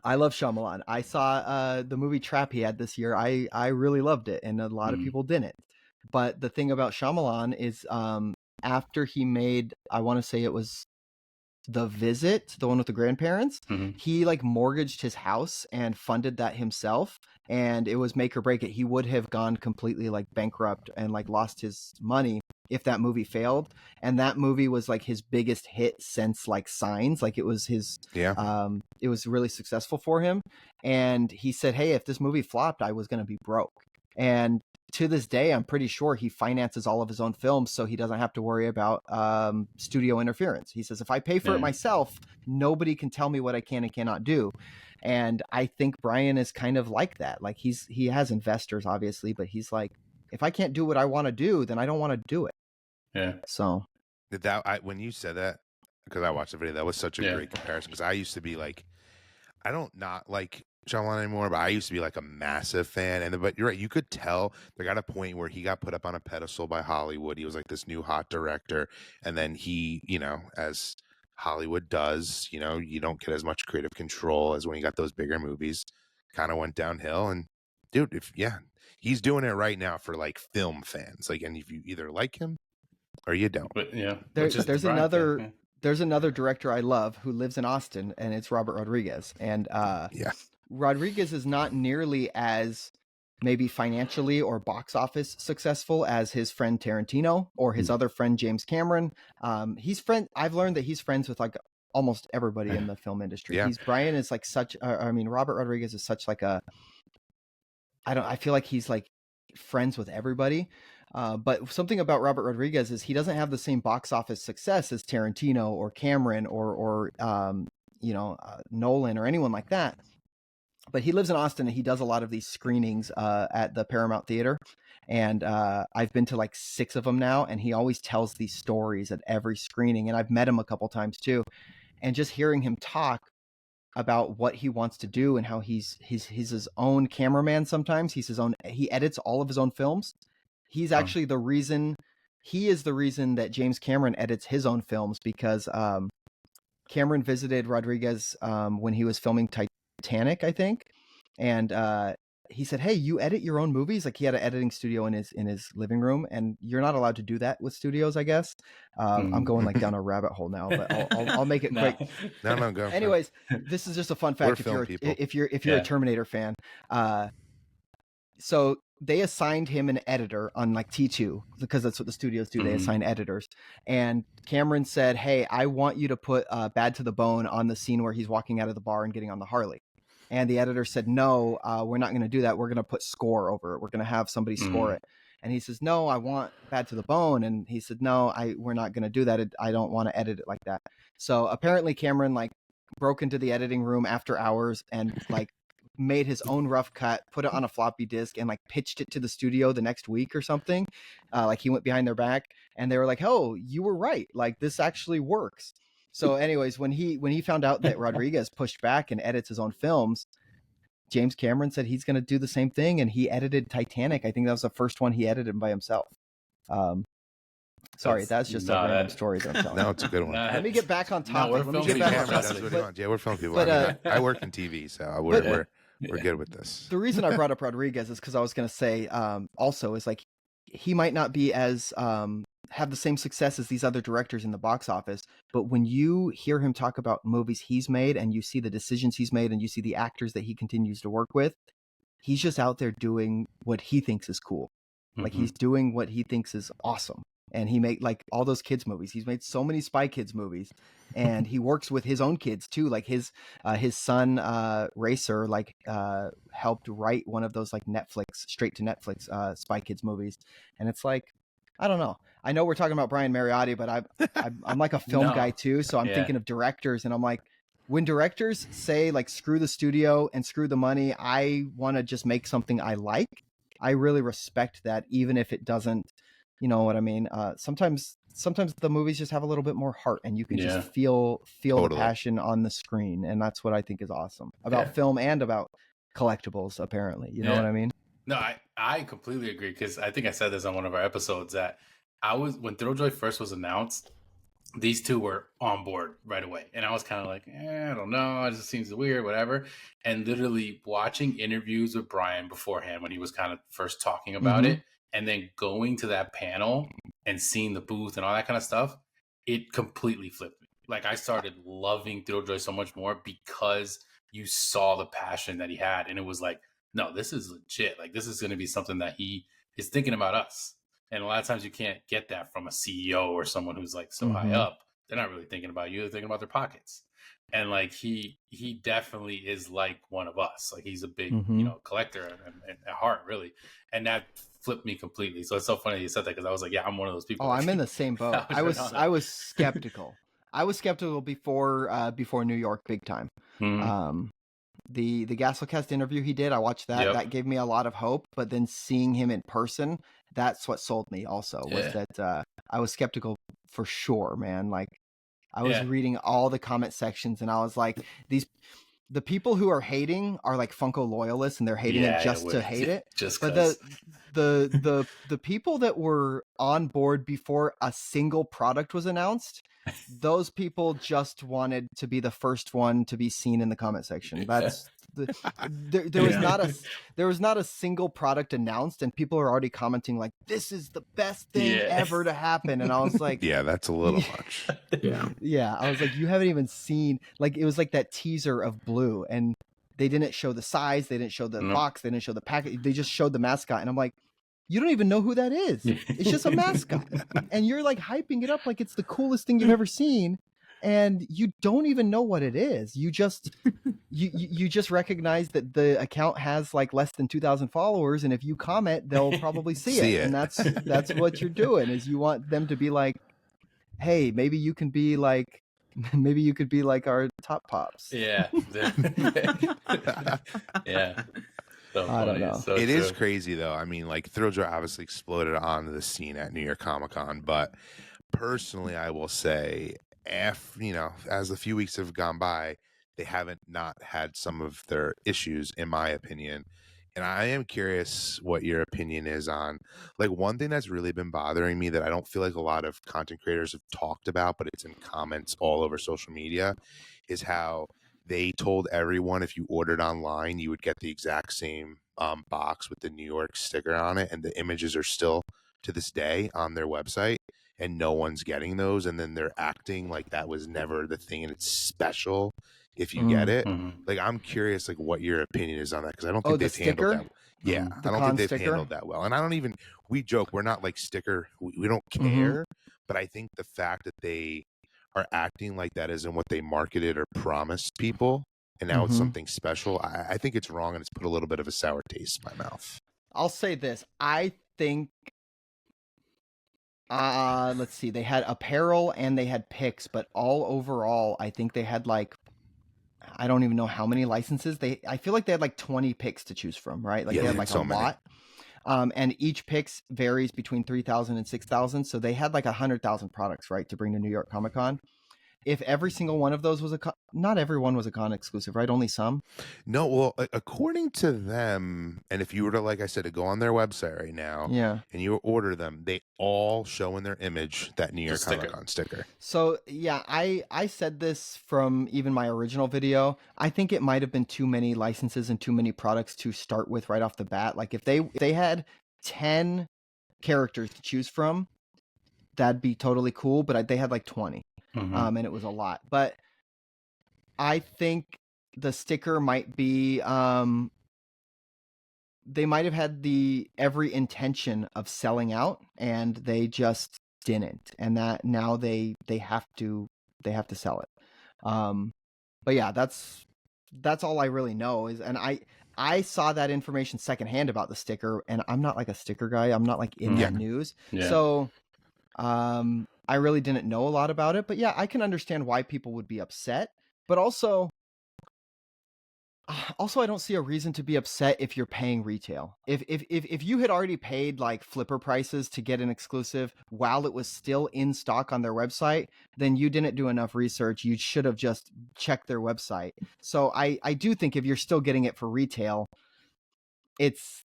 [SPEAKER 4] I love Shyamalan. I saw the movie Trap he had this year. I really loved it, and a lot of people didn't. But the thing about Shyamalan is after he made, I want to say it was The Visit, the one with the grandparents, he like mortgaged his house and funded that himself, and it was make or break it. He would have gone completely like bankrupt and like lost his money if that movie failed. And that movie was like his biggest hit since like Signs. Like it was his it was really successful for him. And he said, hey, if this movie flopped, I was going to be broke. And to this day, I'm pretty sure he finances all of his own films, so he doesn't have to worry about studio interference. He says, if I pay for it myself, nobody can tell me what I can and cannot do. And I think Brian is kind of like that. Like he has investors, obviously, but he's like, if I can't do what I want to do, then I don't want to do it.
[SPEAKER 1] Yeah.
[SPEAKER 4] So
[SPEAKER 2] when you said that, because I watched the video, that was such a great comparison. Because I used to be like, I don't not like Shyamalan anymore, but I used to be like a massive fan. But you're right, you could tell there got a point where he got put up on a pedestal by Hollywood. He was like this new hot director, and then he, as Hollywood does, you don't get as much creative control as when you got those bigger movies. Kind of went downhill, and dude, he's doing it right now for like film fans. Like, and if you either like him or you don't.
[SPEAKER 1] But
[SPEAKER 4] there's another director I love who lives in Austin, and it's Robert Rodriguez. And Rodriguez is not nearly as maybe financially or box office successful as his friend Tarantino or his other friend James Cameron. I've learned that he's friends with like almost everybody in the film industry. Brian is like Robert Rodriguez is such like I feel like he's like friends with everybody. But something about Robert Rodriguez is he doesn't have the same box office success as Tarantino or Cameron or Nolan or anyone like that. But he lives in Austin and he does a lot of these screenings at the Paramount Theater. And I've been to like 6 of them now, and he always tells these stories at every screening. And I've met him a couple times too. And just hearing him talk about what he wants to do and how he's his own cameraman sometimes. He edits all of his own films. He's actually the reason that James Cameron edits his own films, because Cameron visited Rodriguez when he was filming Titanic, I think. And he said, hey, you edit your own movies? Like, he had an editing studio in his living room, and you're not allowed to do that with studios, I guess. I'm going like down a rabbit hole now, but I'll make it quick.
[SPEAKER 2] No, go.
[SPEAKER 4] Anyways, this is just a fun fact if you're a Terminator fan. So they assigned him an editor on like T2, because that's what the studios do. They assign editors. And Cameron said, hey, I want you to put Bad to the Bone on the scene where he's walking out of the bar and getting on the Harley. And the editor said, no, we're not going to do that. We're going to put score over it. We're going to have somebody score it. And he says, no, I want Bad to the Bone. And he said, no, we're not going to do that. I don't want to edit it like that. So apparently Cameron like broke into the editing room after hours and like made his own rough cut, put it on a floppy disk, and like pitched it to the studio the next week or something. Like he went behind their back, and they were like, "Oh, you were right. Like this actually works." So, anyways, when he found out that Rodriguez pushed back and edits his own films, James Cameron said he's going to do the same thing, and he edited Titanic. I think that was the first one he edited by himself. Sorry, that's just a random story that I'm telling.
[SPEAKER 2] No, it's a good one.
[SPEAKER 4] Let me get back on topic.
[SPEAKER 1] No,
[SPEAKER 4] Let me get back on
[SPEAKER 2] topic. Yeah, we're film people. I work in TV, so we're good with this.
[SPEAKER 4] The reason I brought up Rodriguez is because I was going to say also is like he might not be as have the same success as these other directors in the box office, but when you hear him talk about movies he's made and you see the decisions he's made and you see the actors that he continues to work with, he's just out there doing what he thinks is cool. Like he's doing what he thinks is awesome. And he made like all those kids movies. He's made so many Spy Kids movies, and he works with his own kids too. Like his son Racer like helped write one of those like Netflix straight to Netflix Spy Kids movies. And it's like, I don't know. I know we're talking about Brian Mariotti, but I'm like a film guy too. So I'm thinking of directors, and I'm like, when directors say like screw the studio and screw the money, I want to just make something I like. I really respect that, even if it doesn't. You know what I mean? Sometimes the movies just have a little bit more heart, and you can just feel the passion on the screen, and that's what I think is awesome about film and about collectibles. Apparently, you know what I mean?
[SPEAKER 1] No, I completely agree, because I think I said this on one of our episodes that when Thrilljoy first was announced, these two were on board right away, and I was kind of like, I don't know, it just seems weird, whatever. And literally watching interviews with Brian beforehand when he was kind of first talking about it, and then going to that panel and seeing the booth and all that kind of stuff, it completely flipped me. Like I started loving Thrilljoy so much more because you saw the passion that he had, and it was like, no, this is legit. Like this is going to be something that he is thinking about us. And a lot of times you can't get that from a CEO or someone who's like so high up. They're not really thinking about you. They're thinking about their pockets. And like he definitely is like one of us. Like he's a big, collector and at heart, really. And that flipped me completely. So it's so funny you said that, because I was like, yeah, I'm one of those people.
[SPEAKER 4] Oh, I'm in the same boat. I was skeptical. I was skeptical before New York big time. The Gasolcast interview he did, I watched that. That gave me a lot of hope. But then seeing him in person, that's what sold me also, was that I was skeptical for sure, man. Like I was reading all the comment sections, and I was like, the people who are hating are like Funko loyalists, and they're hating it just to hate it. But the people that were on board before a single product was announced, those people just wanted to be the first one to be seen in the comment section. That's there was not a single product announced, and people are already commenting like, this is the best thing ever to happen. And I was like,
[SPEAKER 2] yeah, that's a little much.
[SPEAKER 4] Yeah, I was like, you haven't even seen, like, it was like that teaser of Blue, and they didn't show the size, they didn't show the box, they didn't show the package, they just showed the mascot. And I'm like, you don't even know who that is. It's just a mascot. And you're like hyping it up like it's the coolest thing you've ever seen, and you don't even know what it is. You just you just recognize that the account has like less than 2,000 followers, and if you comment, they'll probably see it. And that's what you're doing, is you want them to be like, hey, maybe you could be like our Top Pops.
[SPEAKER 1] Yeah. Yeah. So
[SPEAKER 4] I don't know.
[SPEAKER 2] So it is crazy though. I mean, like Thrilljoy obviously exploded onto the scene at New York Comic Con, but personally, I will say, as the few weeks have gone by, they haven't not had some of their issues, in my opinion. And I am curious what your opinion is on, like, one thing that's really been bothering me that I don't feel like a lot of content creators have talked about, but it's in comments all over social media, is how they told everyone if you ordered online, you would get the exact same box with the New York sticker on it. And the images are still to this day on their website, and no one's getting those. And then they're acting like that was never the thing, and it's special if you get it. Like, I'm curious, like, what your opinion is on that, because I don't think they've handled that. Yeah, I don't think they've handled that well. And I don't even, we joke, we're not like sticker, we don't care. But I think the fact that they are acting like that isn't what they marketed or promised people, and now it's something special, I think it's wrong, and it's put a little bit of a sour taste in my mouth.
[SPEAKER 4] I'll say this. I think, let's see, they had apparel and they had picks, but all overall, I think they had like, I don't even know how many licenses I feel like they had like 20 picks to choose from, right? Like they had like so a lot. And each picks varies between 3,000 and 6,000. So they had like 100,000 products, right, to bring to New York Comic Con. If every single one of those was not everyone was a con exclusive, right? Only some.
[SPEAKER 2] No, well, according to them, and if you were to, like I said, to go on their website right now, and you order them, they all show in their image that New York Comic Con sticker.
[SPEAKER 4] So yeah, I said this from even my original video. I think it might have been too many licenses and too many products to start with right off the bat. Like if they had 10 characters to choose from, that'd be totally cool. But they had like 20. And it was a lot. But I think the sticker might be they might have had every intention of selling out, and they just didn't. And that now they have to sell it. But yeah, that's all I really know is, and I saw that information secondhand about the sticker, and I'm not like a sticker guy. I'm not like in that news. So I really didn't know a lot about it, but yeah, I can understand why people would be upset, but also I don't see a reason to be upset if you're paying retail. If you had already paid like flipper prices to get an exclusive while it was still in stock on their website, then you didn't do enough research. You should have just checked their website. So I do think if you're still getting it for retail, it's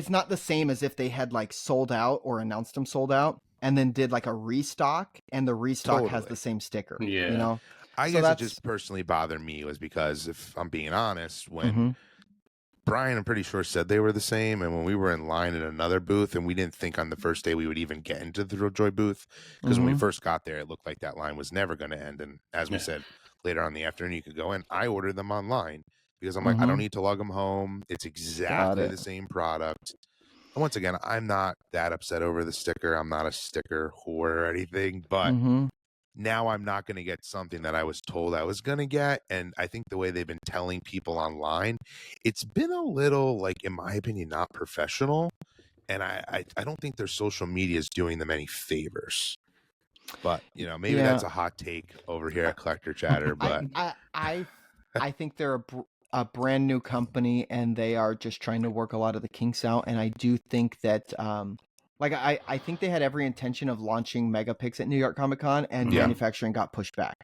[SPEAKER 4] not the same as if they had like sold out or announced them sold out and then did like a restock, and the restock has the same sticker. You know,
[SPEAKER 2] I guess it just personally bothered me was because, if I'm being honest, when Brian, I'm pretty sure, said they were the same, and when we were in line at another booth, and we didn't think on the first day we would even get into the Thrilljoy booth, because when we first got there, it looked like that line was never going to end. And as we said later on in the afternoon, you could go in. I ordered them online because I'm like, I don't need to lug them home. It's exactly the same product. And once again, I'm not that upset over the sticker. I'm not a sticker whore or anything, but now I'm not going to get something that I was told I was going to get. And I think the way they've been telling people online, it's been a little, like, in my opinion, not professional. And I don't think their social media is doing them any favors. But, you know, maybe that's a hot take over here at Collector Chatter. But
[SPEAKER 4] I think they're a brand new company, and they are just trying to work a lot of the kinks out. And I do think that I think they had every intention of launching mega picks at New York Comic Con, and manufacturing got pushed back.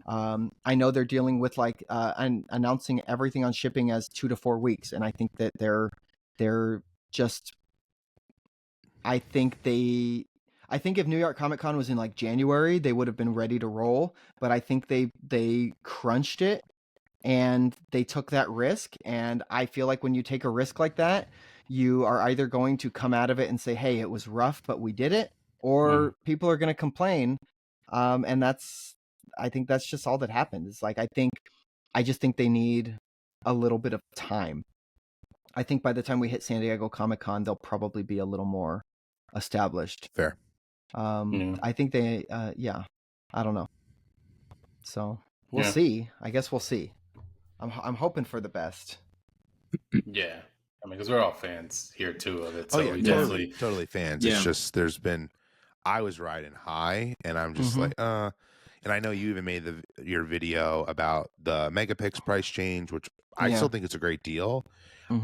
[SPEAKER 4] I know they're dealing with announcing everything on shipping as 2 to 4 weeks, and I think that they're just. I think if New York Comic Con was in like January, they would have been ready to roll. But I think they crunched it, and they took that risk. And I feel like when you take a risk like that, you are either going to come out of it and say, hey, it was rough, but we did it, or people are going to complain. And I think that's just all that happened. It's like, I just think they need a little bit of time. I think by the time we hit San Diego Comic-Con, they'll probably be a little more established.
[SPEAKER 2] Fair.
[SPEAKER 4] I think they, I don't know. So we'll see. I guess we'll see. I'm hoping for the best.
[SPEAKER 1] Yeah. I mean, because we're all fans here too of it.
[SPEAKER 2] So we totally fans. Yeah. It's just I was riding high, and I'm just like, and I know you even made your video about the Megapix price change, which I still think it's a great deal.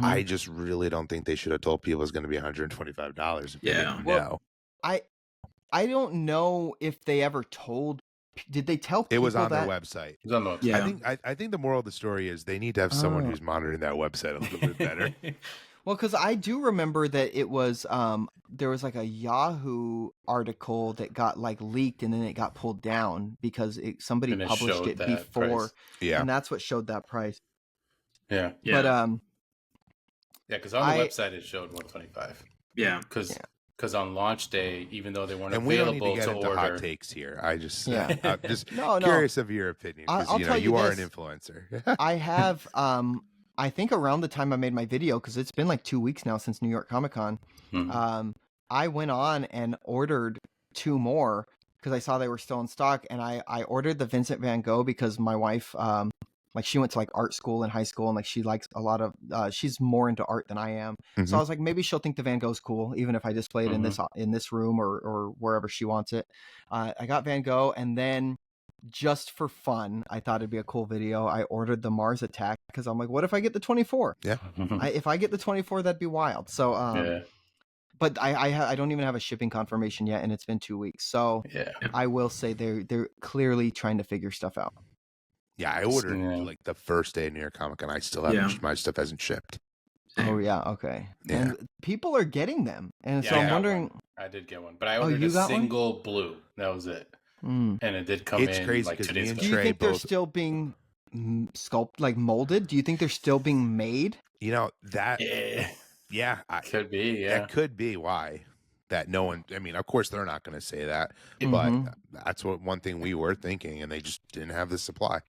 [SPEAKER 2] I just really don't think they should have told people it's going to be $125.
[SPEAKER 4] Well, I don't know if they ever told. Did they tell people?
[SPEAKER 2] It was on their website.
[SPEAKER 1] It was on the website.
[SPEAKER 2] Yeah. I think the moral of the story is they need to have someone who's monitoring that website a little bit better.
[SPEAKER 4] Well, because I do remember that it was there was like a Yahoo article that got like leaked, and then it got pulled down because somebody published it before, price. And that's what showed that price.
[SPEAKER 1] Yeah.
[SPEAKER 4] But
[SPEAKER 1] because on the website it showed 125.
[SPEAKER 3] Yeah,
[SPEAKER 1] because on launch day, even though they weren't
[SPEAKER 2] and
[SPEAKER 1] available
[SPEAKER 2] we don't need to get into
[SPEAKER 1] order,
[SPEAKER 2] hot takes here. I'm just curious of your opinion, because you are an influencer.
[SPEAKER 4] I have I think around the time I made my video, because it's been like 2 weeks now since New York Comic Con, I went on and ordered 2 more because I saw they were still in stock, and I ordered the Vincent Van Gogh because my wife like she went to like art school in high school, and like she likes a lot of she's more into art than I am. So I was like, maybe she'll think the Van Gogh's cool, even if I display it in this room or wherever she wants it. I got Van Gogh, and then just for fun, I thought it'd be a cool video. I ordered the Mars Attack because I'm like, what if I get the 24?
[SPEAKER 2] Yeah.
[SPEAKER 4] If I get the 24, that'd be wild. So,
[SPEAKER 1] yeah.
[SPEAKER 4] but I don't even have a shipping confirmation yet, and it's been 2 weeks. So
[SPEAKER 1] Yeah.
[SPEAKER 4] I will say they're clearly trying to figure stuff out.
[SPEAKER 2] Yeah, I ordered like the first day of New York Comic Con. I still haven't. My stuff hasn't shipped.
[SPEAKER 4] Oh yeah, okay.
[SPEAKER 2] Yeah.
[SPEAKER 4] And people are getting them, and
[SPEAKER 1] Yeah,
[SPEAKER 4] so
[SPEAKER 1] I
[SPEAKER 4] I'm
[SPEAKER 1] got
[SPEAKER 4] wondering.
[SPEAKER 1] one. I did get one, but I ordered
[SPEAKER 4] you
[SPEAKER 1] a
[SPEAKER 4] got one?
[SPEAKER 1] single blue. That was it,
[SPEAKER 4] Mm.
[SPEAKER 1] and it did come
[SPEAKER 2] It's
[SPEAKER 1] in
[SPEAKER 2] crazy
[SPEAKER 1] like 2 days
[SPEAKER 2] and
[SPEAKER 1] ago.
[SPEAKER 4] Do you
[SPEAKER 2] Trey
[SPEAKER 4] think they're
[SPEAKER 2] both-
[SPEAKER 4] still being sculpted, like molded? Do you think they're still being made?
[SPEAKER 2] You know that.
[SPEAKER 1] Yeah, could be. Yeah,
[SPEAKER 2] that could be why. That no one. I mean, of course they're not going to say that, but
[SPEAKER 4] Mhm.
[SPEAKER 2] that's what one thing we were thinking, and they just didn't have the supply.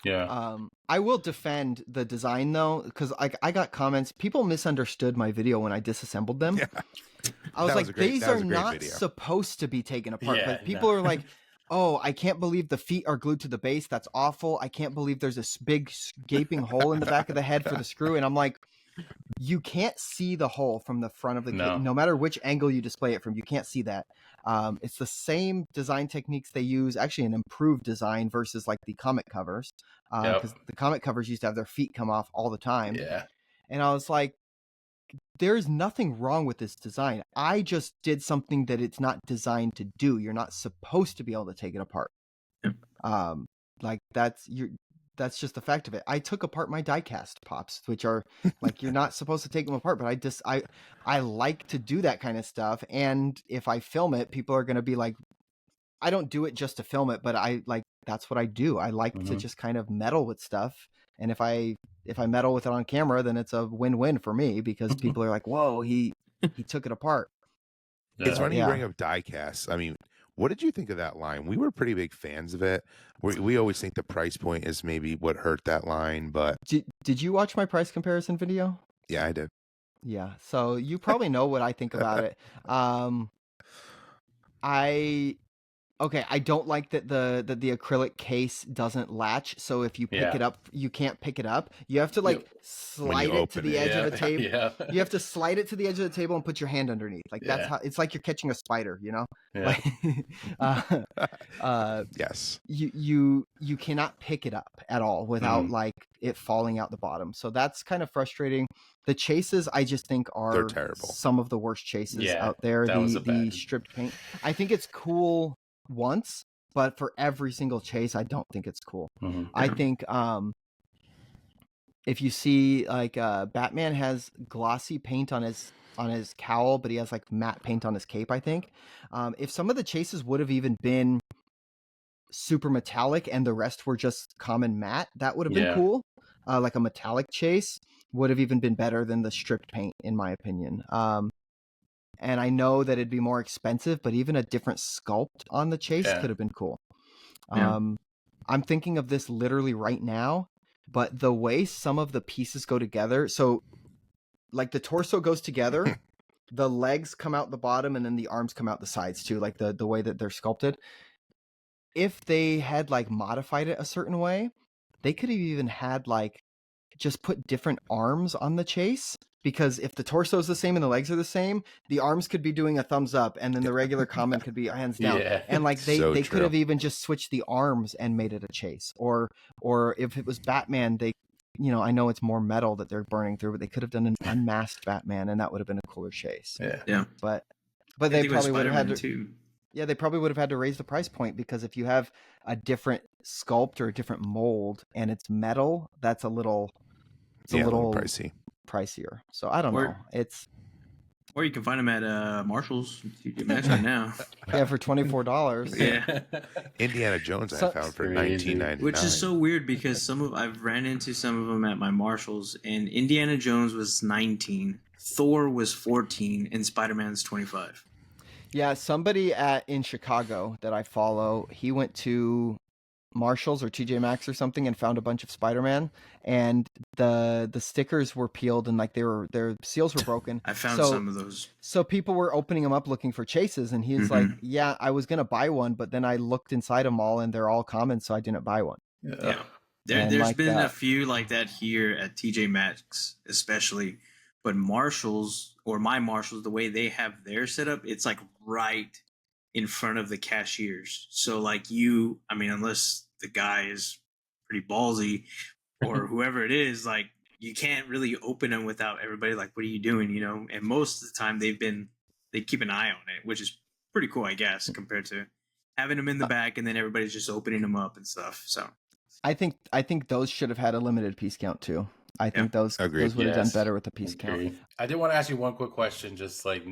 [SPEAKER 1] yeah.
[SPEAKER 4] I will defend the design though, because I got comments. People misunderstood my video when I disassembled them.
[SPEAKER 2] Yeah.
[SPEAKER 4] I was
[SPEAKER 2] That was
[SPEAKER 4] like,
[SPEAKER 2] a great-
[SPEAKER 4] these
[SPEAKER 2] that
[SPEAKER 4] are
[SPEAKER 2] was a great
[SPEAKER 4] not
[SPEAKER 2] video.
[SPEAKER 4] supposed to be taken apart.
[SPEAKER 1] Yeah,
[SPEAKER 4] But people
[SPEAKER 1] no.
[SPEAKER 4] are like, oh, I can't believe the feet are glued to the base. That's awful. I can't believe there's a big gaping hole in the back of the head for the screw. And I'm like, you can't see the hole from the front of the
[SPEAKER 1] No.
[SPEAKER 4] no matter which angle you display it from. You can't see that. It's the same design techniques they use, actually an improved design versus like the comic covers, because the comic covers used to have their feet come off all the time.
[SPEAKER 1] Yeah.
[SPEAKER 4] And I was like, there's nothing wrong with this design. I just did something that it's not designed to do. You're not supposed to be able to take it apart.
[SPEAKER 3] Yeah.
[SPEAKER 4] Like that's just the fact of it. I took apart my diecast pops, which are like, you're not supposed to take them apart, but I like to do that kind of stuff. And if I film it, people are going to be like, I don't do it just to film it, but that's what I do. I like to just kind of meddle with stuff. And if I meddle with it on camera, then it's a win-win for me, because people are like, whoa, he took it apart.
[SPEAKER 2] It's funny you bring up diecast. I mean, what did you think of that line? We were pretty big fans of it. We always think the price point is maybe what hurt that line, but
[SPEAKER 4] did you watch my price comparison video?
[SPEAKER 2] Yeah, I did.
[SPEAKER 4] Yeah, so you probably know what I think about it. I don't like that the acrylic case doesn't latch. So if you pick it up, you can't pick it up. You have to like slide it to the edge of the table.
[SPEAKER 1] Yeah.
[SPEAKER 4] You have to slide it to the edge of the table and put your hand underneath. Like that's how it's like you're catching a spider, you know?
[SPEAKER 1] Yeah.
[SPEAKER 4] Like,
[SPEAKER 2] yes.
[SPEAKER 4] You cannot pick it up at all without like it falling out the bottom. So that's kind of frustrating. The chases, I just think,
[SPEAKER 2] They're
[SPEAKER 4] are
[SPEAKER 2] terrible.
[SPEAKER 4] some of the worst chases out there. The stripped paint. I think it's cool once, but for every single chase, I don't think it's cool. I think if you see like Batman has glossy paint on his cowl, but he has like matte paint on his cape, I think if some of the chases would have even been super metallic and the rest were just common matte, that would have been cool. Like a metallic chase would have even been better than the stripped paint, in my opinion. And I know that it'd be more expensive, but even a different sculpt on the chase could have been cool. I'm thinking of this literally right now, but the way some of the pieces go together, so like the torso goes together, the legs come out the bottom, and then the arms come out the sides too, like the way that they're sculpted. If they had like modified it a certain way, they could have even had like just put different arms on the chase, because if the torso is the same and the legs are the same, the arms could be doing a thumbs up and then the regular common could be hands down. And like they could have even just switched the arms and made it a chase. Or if it was Batman, they, you know, I know it's more metal that they're burning through, but they could have done an unmasked Batman and that would have been a cooler chase. But they probably would have had to
[SPEAKER 3] too.
[SPEAKER 4] Yeah, they probably would have had to raise the price point, because if you have a different sculpt or a different mold and it's metal, that's a little pricier. So I don't know.
[SPEAKER 3] Or you can find them at Marshall's right now.
[SPEAKER 4] Yeah, for $24.
[SPEAKER 3] Yeah.
[SPEAKER 2] Indiana Jones I found for $19.99.
[SPEAKER 3] Which is so weird, because I've ran into some of them at my Marshall's, and Indiana Jones was $19, Thor was $14, and Spider-Man's $25.
[SPEAKER 4] Yeah, somebody in Chicago that I follow, he went to Marshall's or TJ Maxx or something and found a bunch of Spider-Man, and the stickers were peeled and like their seals were broken.
[SPEAKER 3] I found some of those.
[SPEAKER 4] So people were opening them up looking for chases, and he's like, yeah, I was gonna buy one, but then I looked inside them all and they're all common, so I didn't buy one.
[SPEAKER 3] Yeah. There's like been a few like that here at TJ Maxx especially, but Marshall's, or my Marshall's, the way they have their setup, it's like right in front of the cashiers. So like I mean, unless the guy is pretty ballsy or whoever it is, like you can't really open them without everybody like, what are you doing? You know? And most of the time they keep an eye on it, which is pretty cool, I guess, compared to having them in the back and then everybody's just opening them up and stuff. So
[SPEAKER 4] I think those should have had a limited piece count too. I think those would have done better with the piece count.
[SPEAKER 1] I did want to ask you one quick question, just like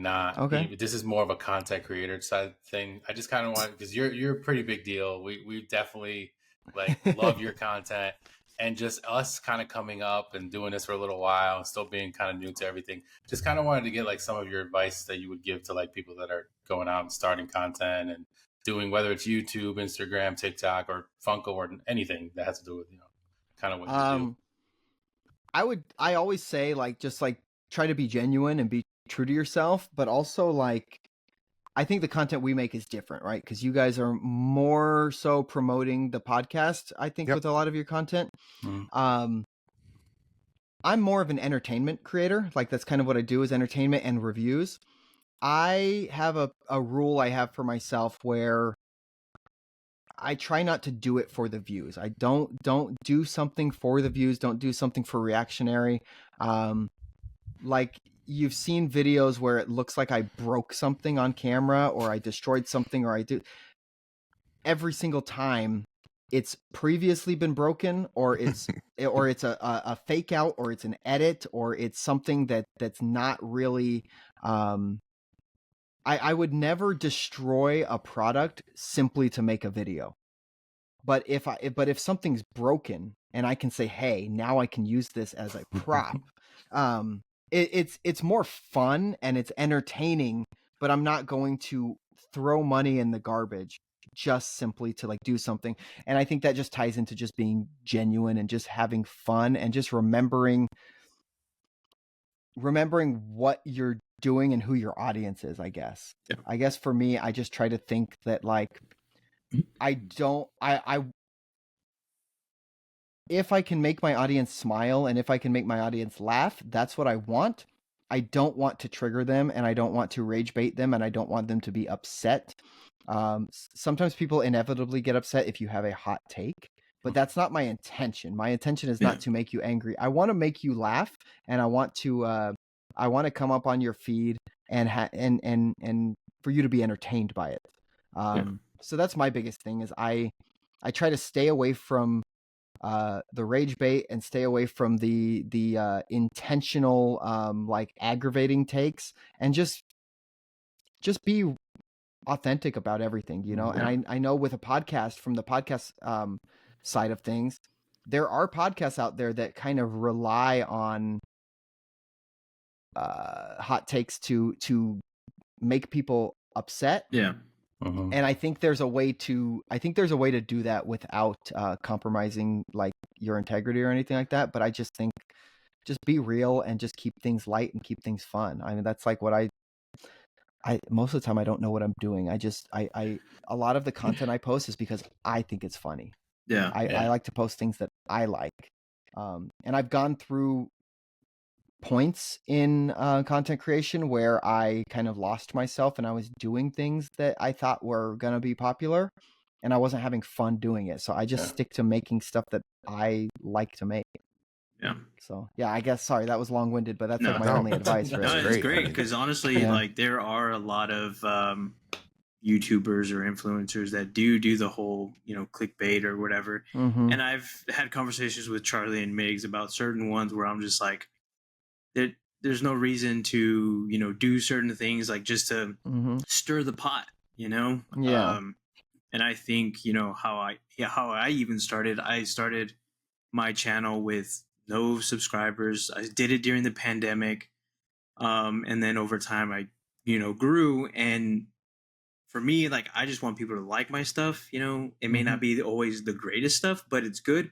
[SPEAKER 1] this is more of a content creator side thing. I just kind of want, because you're a pretty big deal. We definitely like love your content, and just us kind of coming up and doing this for a little while and still being kind of new to everything. Just kind of wanted to get like some of your advice that you would give to like people that are going out and starting content and doing, whether it's YouTube, Instagram, TikTok, or Funko, or anything that has to do with, kind of what you do.
[SPEAKER 4] I always say like, just like try to be genuine and be true to yourself, but also like, I think the content we make is different, right? Because you guys are more so promoting the podcast, I think, with a lot of your content. I'm more of an entertainment creator. Like that's kind of what I do, is entertainment and reviews. I have a rule I have for myself where I try not to do it for the views. I don't do something for the views. Don't do something for reactionary. Like you've seen videos where it looks like I broke something on camera or I destroyed something or I do. Every single time it's previously been broken, or it's a fake out, or it's an edit, or it's something that's not really. I would never destroy a product simply to make a video. But if something's broken and I can say, hey, now I can use this as a prop, it's more fun and it's entertaining, but I'm not going to throw money in the garbage just simply to like do something. And I think that just ties into just being genuine and just having fun and just remembering what you're doing and who your audience is, I guess. Yeah. I guess for me, I just try to think that like, if I can make my audience smile and if I can make my audience laugh, that's what I want. I don't want to trigger them, and I don't want to rage bait them, and I don't want them to be upset. Sometimes people inevitably get upset if you have a hot take, but that's not my intention. My intention is not to make you angry. I want to make you laugh, and I want to come up on your feed and for you to be entertained by it. So that's my biggest thing, is I try to stay away from the rage bait and stay away from the intentional like aggravating takes, and just be authentic about everything, you know. And I know with a podcast, from the podcast side of things, there are podcasts out there that kind of rely on hot takes to make people upset. And I think there's a way to do that without compromising like your integrity or anything like that. But I just think, just be real and just keep things light and keep things fun. I mean, that's like what I most of the time I don't know what I'm doing. I a lot of the content I post is because I think it's funny. I like to post things that I like. And I've gone through points in content creation where I kind of lost myself and I was doing things that I thought were going to be popular and I wasn't having fun doing it. So I just stick to making stuff that I like to make. So I guess, sorry, that was long-winded, but that's like my only advice.
[SPEAKER 3] No, it's great, because honestly, like there are a lot of YouTubers or influencers that do the whole, clickbait or whatever. And I've had conversations with Charlie and Migs about certain ones where I'm just like, there's no reason to, do certain things like just to stir the pot, And I think, how I even started, I started my channel with no subscribers. I did it during the pandemic. And then over time I, grew. And for me, like, I just want people to like my stuff. It may not be always the greatest stuff, but it's good.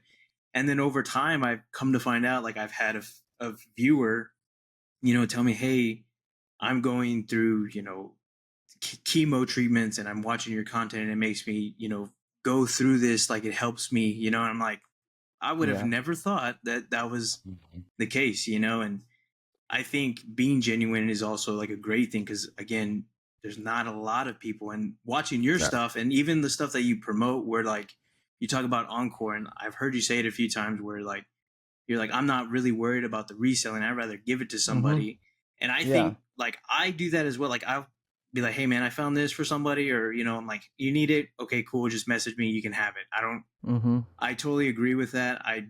[SPEAKER 3] And then over time I've come to find out, like, I've had a viewer, tell me, hey, I'm going through, chemo treatments and I'm watching your content and it makes me, go through this. Like, it helps me, and I'm like, I would have never thought that was the case, and I think being genuine is also like a great thing. 'Cause again, there's not a lot of people. And watching your stuff and even the stuff that you promote, where like you talk about Encore, and I've heard you say it a few times, where like you're like, I'm not really worried about the reselling. I'd rather give it to somebody. And I think like I do that as well. Like I'll be like, hey man, I found this for somebody, or I'm like, you need it? Okay, cool. Just message me. You can have it. I don't. I totally agree with that. I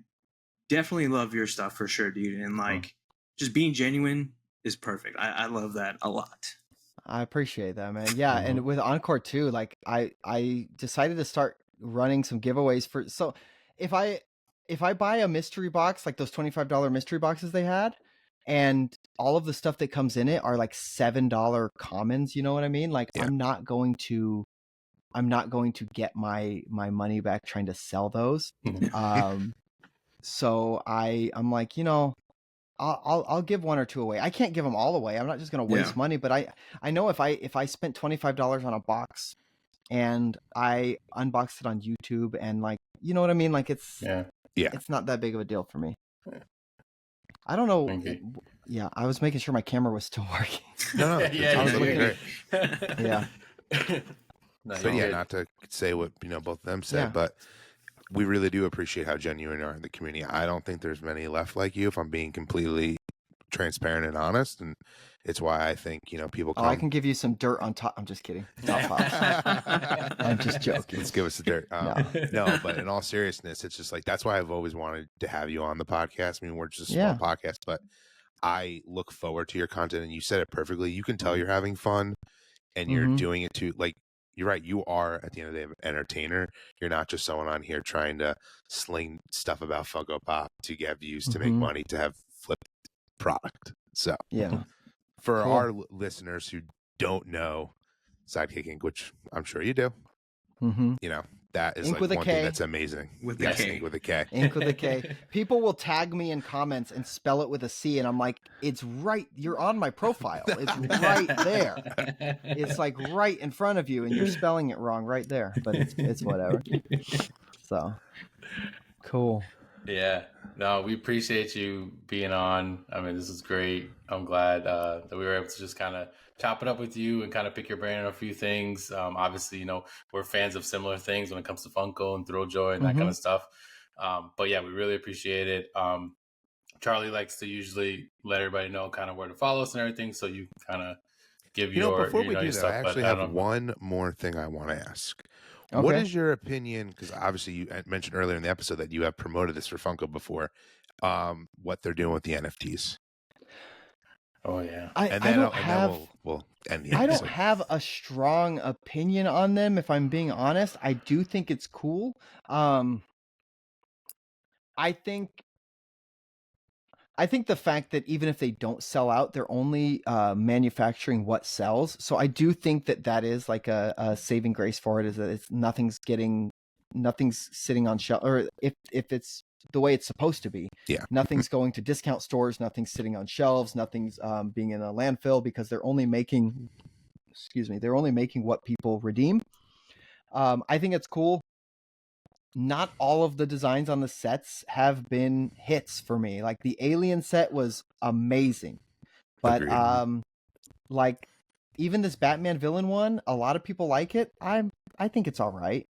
[SPEAKER 3] definitely love your stuff for sure, dude. And like, just being genuine is perfect. I love that a lot.
[SPEAKER 4] I appreciate that, man. Yeah, and with Encore too, like I decided to start running some giveaways for. So if I buy a mystery box, like those $25 mystery boxes they had, and all of the stuff that comes in it are like $7 commons, you know what I mean? Like I'm not going to get my money back trying to sell those. So I'm like, I'll give one or two away. I can't give them all away. I'm not just going to waste money, but I know if I spent $25 on a box and I unboxed it on YouTube and like, you know what I mean? Like it's not that big of a deal for me. I don't know.
[SPEAKER 1] Okay.
[SPEAKER 4] Yeah, I was making sure my camera was still working.
[SPEAKER 2] No,
[SPEAKER 1] yeah,
[SPEAKER 4] yeah.
[SPEAKER 2] But yeah, not to say what both of them said, but we really do appreciate how genuine you are in the community. I don't think there's many left like you, if I'm being completely transparent and honest, and it's why I think people come.
[SPEAKER 4] I can give you some dirt on top. I'm just kidding. I'm just joking.
[SPEAKER 2] Let's give us the dirt. No, but in all seriousness, it's just like that's why I've always wanted to have you on the podcast. I mean, we're just a small podcast, but I look forward to your content, and you said it perfectly. You can tell you're having fun, and you're doing it to like. You're right. You are, at the end of the day, an entertainer. You're not just someone on here trying to sling stuff about Funko Pop to get views, to make money, to have flipped product. So, for our listeners who don't know Sidekick Inc., which I'm sure you do, that is
[SPEAKER 4] Ink
[SPEAKER 2] like
[SPEAKER 4] with
[SPEAKER 2] one
[SPEAKER 4] a
[SPEAKER 2] thing
[SPEAKER 4] K.
[SPEAKER 2] that's amazing.
[SPEAKER 3] With the K.
[SPEAKER 2] Ink with a K.
[SPEAKER 4] Ink with a K. People will tag me in comments and spell it with a C, and I'm like, it's right. You're on my profile. It's right there. It's like right in front of you, and you're spelling it wrong right there. But it's whatever. So cool.
[SPEAKER 1] Yeah. No, we appreciate you being on. I mean, this is great. I'm glad that we were able to just kind of chop it up with you and kind of pick your brain on a few things. Obviously, we're fans of similar things when it comes to Funko and Thrilljoy and that kind of stuff. But yeah, we really appreciate it. Charlie likes to usually let everybody know kind of where to follow us and everything. So you kind of give
[SPEAKER 2] before we do
[SPEAKER 1] your
[SPEAKER 2] that,
[SPEAKER 1] stuff.
[SPEAKER 2] I actually have one more thing I want to ask. Okay. What is your opinion? Because obviously you mentioned earlier in the episode that you have promoted this for Funko before. What they're doing with the NFTs.
[SPEAKER 1] Oh yeah,
[SPEAKER 4] I don't have a strong opinion on them. If I'm being honest, I do think it's cool. I think the fact that even if they don't sell out, they're only manufacturing what sells. So I do think that is like a saving grace for it, is that nothing's sitting on shelf, or if it's the way it's supposed to be. Nothing's going to discount stores, nothing's sitting on shelves, nothing's being in a landfill, because they're only making what people redeem. I think it's cool. Not all of the designs on the sets have been hits for me. Like the Alien set was amazing, but like even this Batman villain one, a lot of people like it. I think it's all right.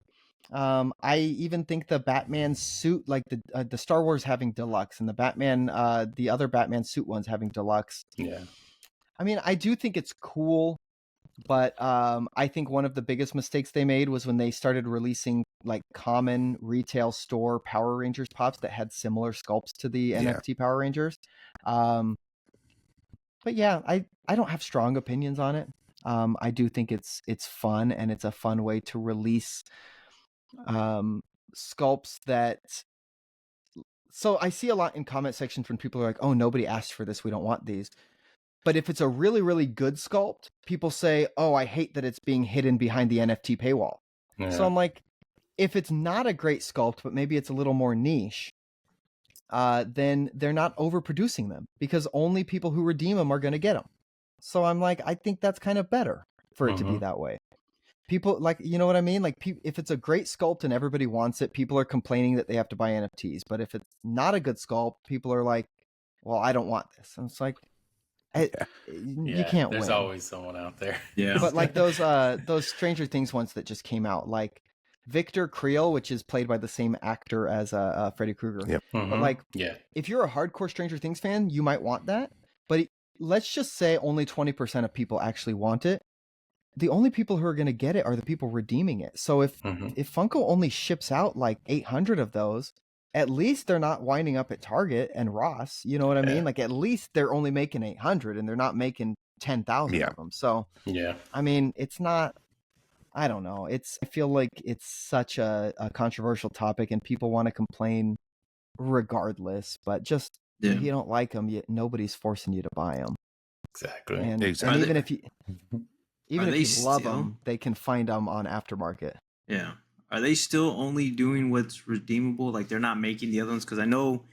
[SPEAKER 4] I even think the Batman suit, like the Star Wars having deluxe, and the other Batman suit ones having deluxe.
[SPEAKER 1] Yeah.
[SPEAKER 4] I mean, I do think it's cool, but I think one of the biggest mistakes they made was when they started releasing like common retail store Power Rangers pops that had similar sculpts to the NFT Power Rangers. But yeah, I don't have strong opinions on it. I do think it's fun, and it's a fun way to release sculpts that. So I see a lot in comment sections when people are like, "Oh, nobody asked for this. We don't want these." But if it's a really, really good sculpt, people say, "Oh, I hate that it's being hidden behind the NFT paywall." Yeah. So I'm like, if it's not a great sculpt, but maybe it's a little more niche, then they're not overproducing them, because only people who redeem them are going to get them. So I'm like, I think that's kind of better for it to be that way. People, like, you know what I mean? Like, if it's a great sculpt and everybody wants it, people are complaining that they have to buy NFTs. But if it's not a good sculpt, people are like, well, I don't want this. And it's like, You can't
[SPEAKER 1] There's
[SPEAKER 4] win.
[SPEAKER 1] always someone out there.
[SPEAKER 3] Yeah.
[SPEAKER 4] But like those Stranger Things ones that just came out, like Victor Creel, which is played by the same actor as Freddy Krueger.
[SPEAKER 2] Yep.
[SPEAKER 4] But like,
[SPEAKER 1] yeah,
[SPEAKER 4] if you're a hardcore Stranger Things fan, you might want that. But let's just say only 20% of people actually want it. The only people who are going to get it are the people redeeming it. So if Funko only ships out like 800 of those, at least they're not winding up at Target and Ross. You know what I mean? Like at least they're only making 800 and they're not making 10,000 of them. So I mean, it's not. I don't know. I feel like it's such a controversial topic, and people want to complain regardless. But just if you don't like them, nobody's forcing you to buy them.
[SPEAKER 1] Exactly.
[SPEAKER 4] And even if you love them, they can find them on aftermarket.
[SPEAKER 3] Yeah. Are they still only doing what's redeemable? Like they're not making the other ones? Because I know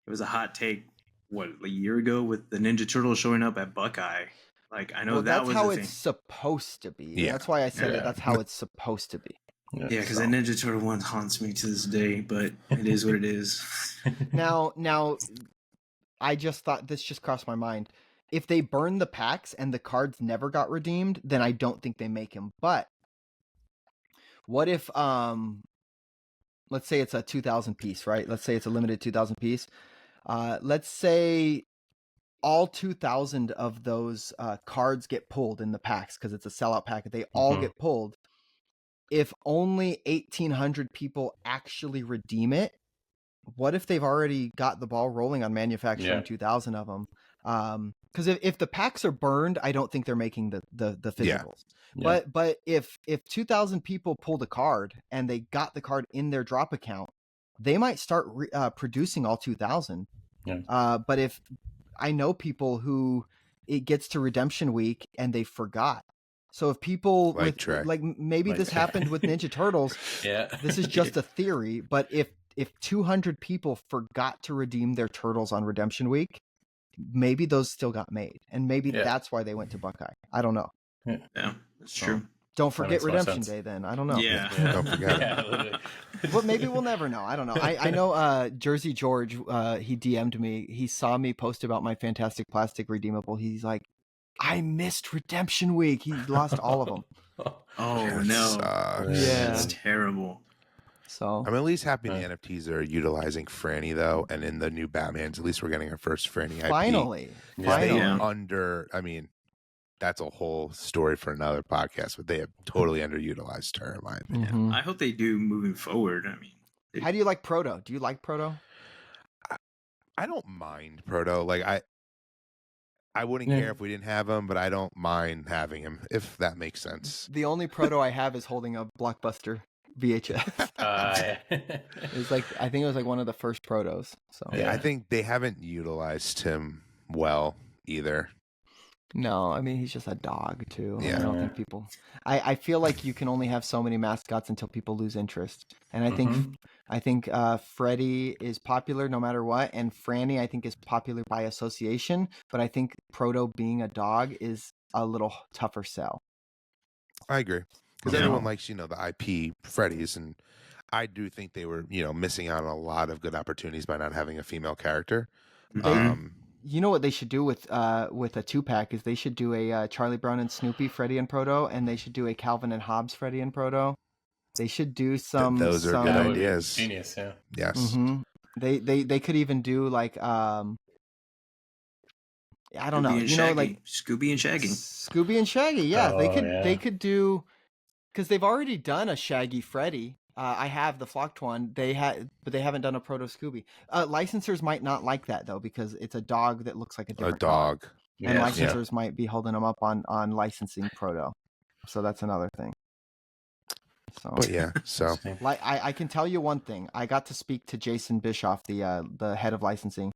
[SPEAKER 3] it was a hot take, a year ago with the Ninja Turtles showing up at Buckeye. Like I know that was
[SPEAKER 4] how
[SPEAKER 3] the
[SPEAKER 4] it's
[SPEAKER 3] thing.
[SPEAKER 4] supposed to be. Yeah. That's why I said that's how it's supposed to be.
[SPEAKER 3] Yeah, because the Ninja Turtle one haunts me to this day, but it is what it is.
[SPEAKER 4] Now, I just thought this just crossed my mind. If they burn the packs and the cards never got redeemed, then I don't think they make them. But what if, let's say it's a 2,000 piece, right? Let's say it's a limited 2,000 piece. Let's say all 2,000 of those cards get pulled in the packs because it's a sellout pack. They all get pulled. If only 1,800 people actually redeem it, what if they've already got the ball rolling on manufacturing 2,000 of them? Because if the packs are burned, I don't think they're making the physicals. But if 2,000 people pulled a card and they got the card in their drop account, they might start producing all 2,000. But if I know people who it gets to redemption week and they forgot. So if people maybe this happened with Ninja Turtles. This is just a theory, but if 200 people forgot to redeem their turtles on redemption week, maybe those still got made, and maybe that's why they went to Buckeye. I don't know.
[SPEAKER 3] Yeah, that's true.
[SPEAKER 4] Don't forget redemption day then. I don't know.
[SPEAKER 2] Don't forget.
[SPEAKER 4] But maybe we'll never know. I don't know. I know Jersey George, he DM'd me. He saw me post about my Fantastic Plastic redeemable. He's like, I missed redemption week. He lost all of them.
[SPEAKER 3] Oh no. That's terrible.
[SPEAKER 2] So I'm at least happy the NFTs are utilizing Franny though, and in the new Batmans, at least we're getting our first Franny IP.
[SPEAKER 4] Finally.
[SPEAKER 2] I mean, that's a whole story for another podcast, but they have totally underutilized her, in my opinion.
[SPEAKER 3] I hope they do moving forward. I mean,
[SPEAKER 4] how do you like Proto? Do you like Proto?
[SPEAKER 2] I don't mind Proto. Like I wouldn't care if we didn't have him, but I don't mind having him, if that makes sense.
[SPEAKER 4] The only Proto I have is holding a Blockbuster VHS. It's like, I think it was like one of the first Protos. So
[SPEAKER 2] I think they haven't utilized him well either.
[SPEAKER 4] No, I mean, he's just a dog too. I don't think I feel like you can only have so many mascots until people lose interest. And I think Freddy is popular no matter what, and Franny I think is popular by association, but I think Proto being a dog is a little tougher sell.
[SPEAKER 2] I agree. Because everyone likes, the IP Freddy's, and I do think they were, missing out on a lot of good opportunities by not having a female character.
[SPEAKER 4] You know what they should do with a 2-pack is they should do a Charlie Brown and Snoopy Freddy and Proto, and they should do a Calvin and Hobbes Freddy and Proto. They should do some.
[SPEAKER 2] Those are good ideas.
[SPEAKER 1] Genius, yeah.
[SPEAKER 2] Yes.
[SPEAKER 4] They could even do like I don't know, like
[SPEAKER 3] Scooby and Shaggy.
[SPEAKER 4] Scooby and Shaggy, yeah. They could do, because they've already done a Shaggy Freddy. I have the flocked one. But they haven't done a Proto Scooby. Licensors might not like that though, because it's a dog that looks like a different
[SPEAKER 2] dog.
[SPEAKER 4] And licensors might be holding them up on licensing Proto. So that's another thing. So like I can tell you one thing. I got to speak to Jason Bischoff, the head of licensing,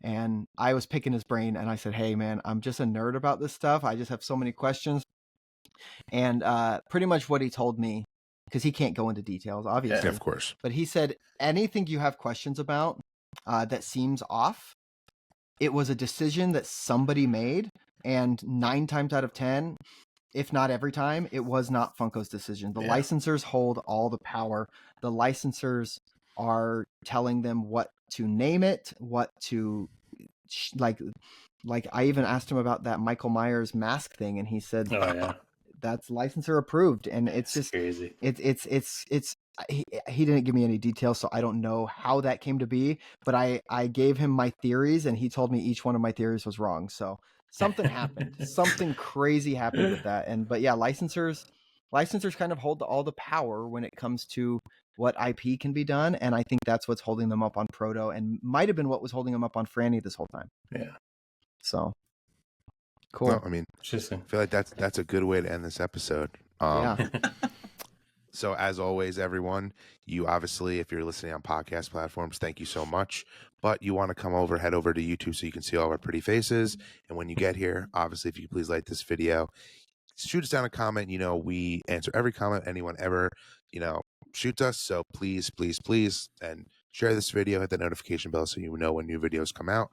[SPEAKER 4] and I was picking his brain, and I said, "Hey man, I'm just a nerd about this stuff. I just have so many questions." And pretty much what he told me, because he can't go into details, obviously.
[SPEAKER 2] Yeah, of course.
[SPEAKER 4] But he said, anything you have questions about that seems off, it was a decision that somebody made, and 9 times out of 10, if not every time, it was not Funko's decision. The licensors hold all the power. The licensors are telling them what to name it, what to like I even asked him about that Michael Myers mask thing, and he said,
[SPEAKER 1] Oh yeah,
[SPEAKER 4] that's licensor approved. And it's just
[SPEAKER 1] crazy.
[SPEAKER 4] It's he didn't give me any details, so I don't know how that came to be, but I gave him my theories, and he told me each one of my theories was wrong. So something happened. Something crazy happened with that. But yeah, licensors kind of hold all the power when it comes to what IP can be done, and I think that's what's holding them up on Proto, and might have been what was holding them up on Franny this whole time.
[SPEAKER 1] Yeah.
[SPEAKER 4] So cool.
[SPEAKER 2] No, I mean,
[SPEAKER 1] Interesting.
[SPEAKER 2] I feel like that's a good way to end this episode.
[SPEAKER 4] Yeah.
[SPEAKER 2] So as always, everyone, you obviously, if you're listening on podcast platforms, thank you so much. But you want to head over to YouTube so you can see all of our pretty faces. And when you get here, obviously, if you could please like this video, shoot us down a comment. We answer every comment anyone ever, shoots us. So please, please, please, and share this video, hit the notification bell so you know when new videos come out.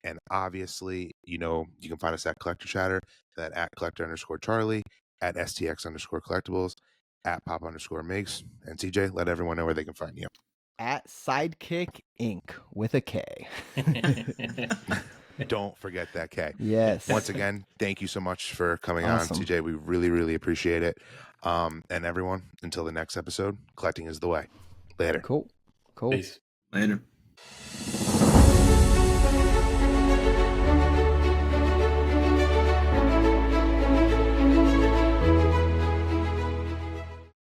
[SPEAKER 2] And obviously, you can find us at Collector Chatter, that at Collector_Charlie, at STX_Collectibles, at Pop_Migs. And CJ, let everyone know where they can find you.
[SPEAKER 4] At Sidekick Inc. with a K.
[SPEAKER 2] Don't forget that K.
[SPEAKER 4] Yes.
[SPEAKER 2] Once again, thank you so much for coming
[SPEAKER 4] Awesome.
[SPEAKER 2] on, CJ. We really, really appreciate it. And everyone, until the next episode, collecting is the way. Later.
[SPEAKER 4] Cool.
[SPEAKER 1] Peace.
[SPEAKER 3] Later.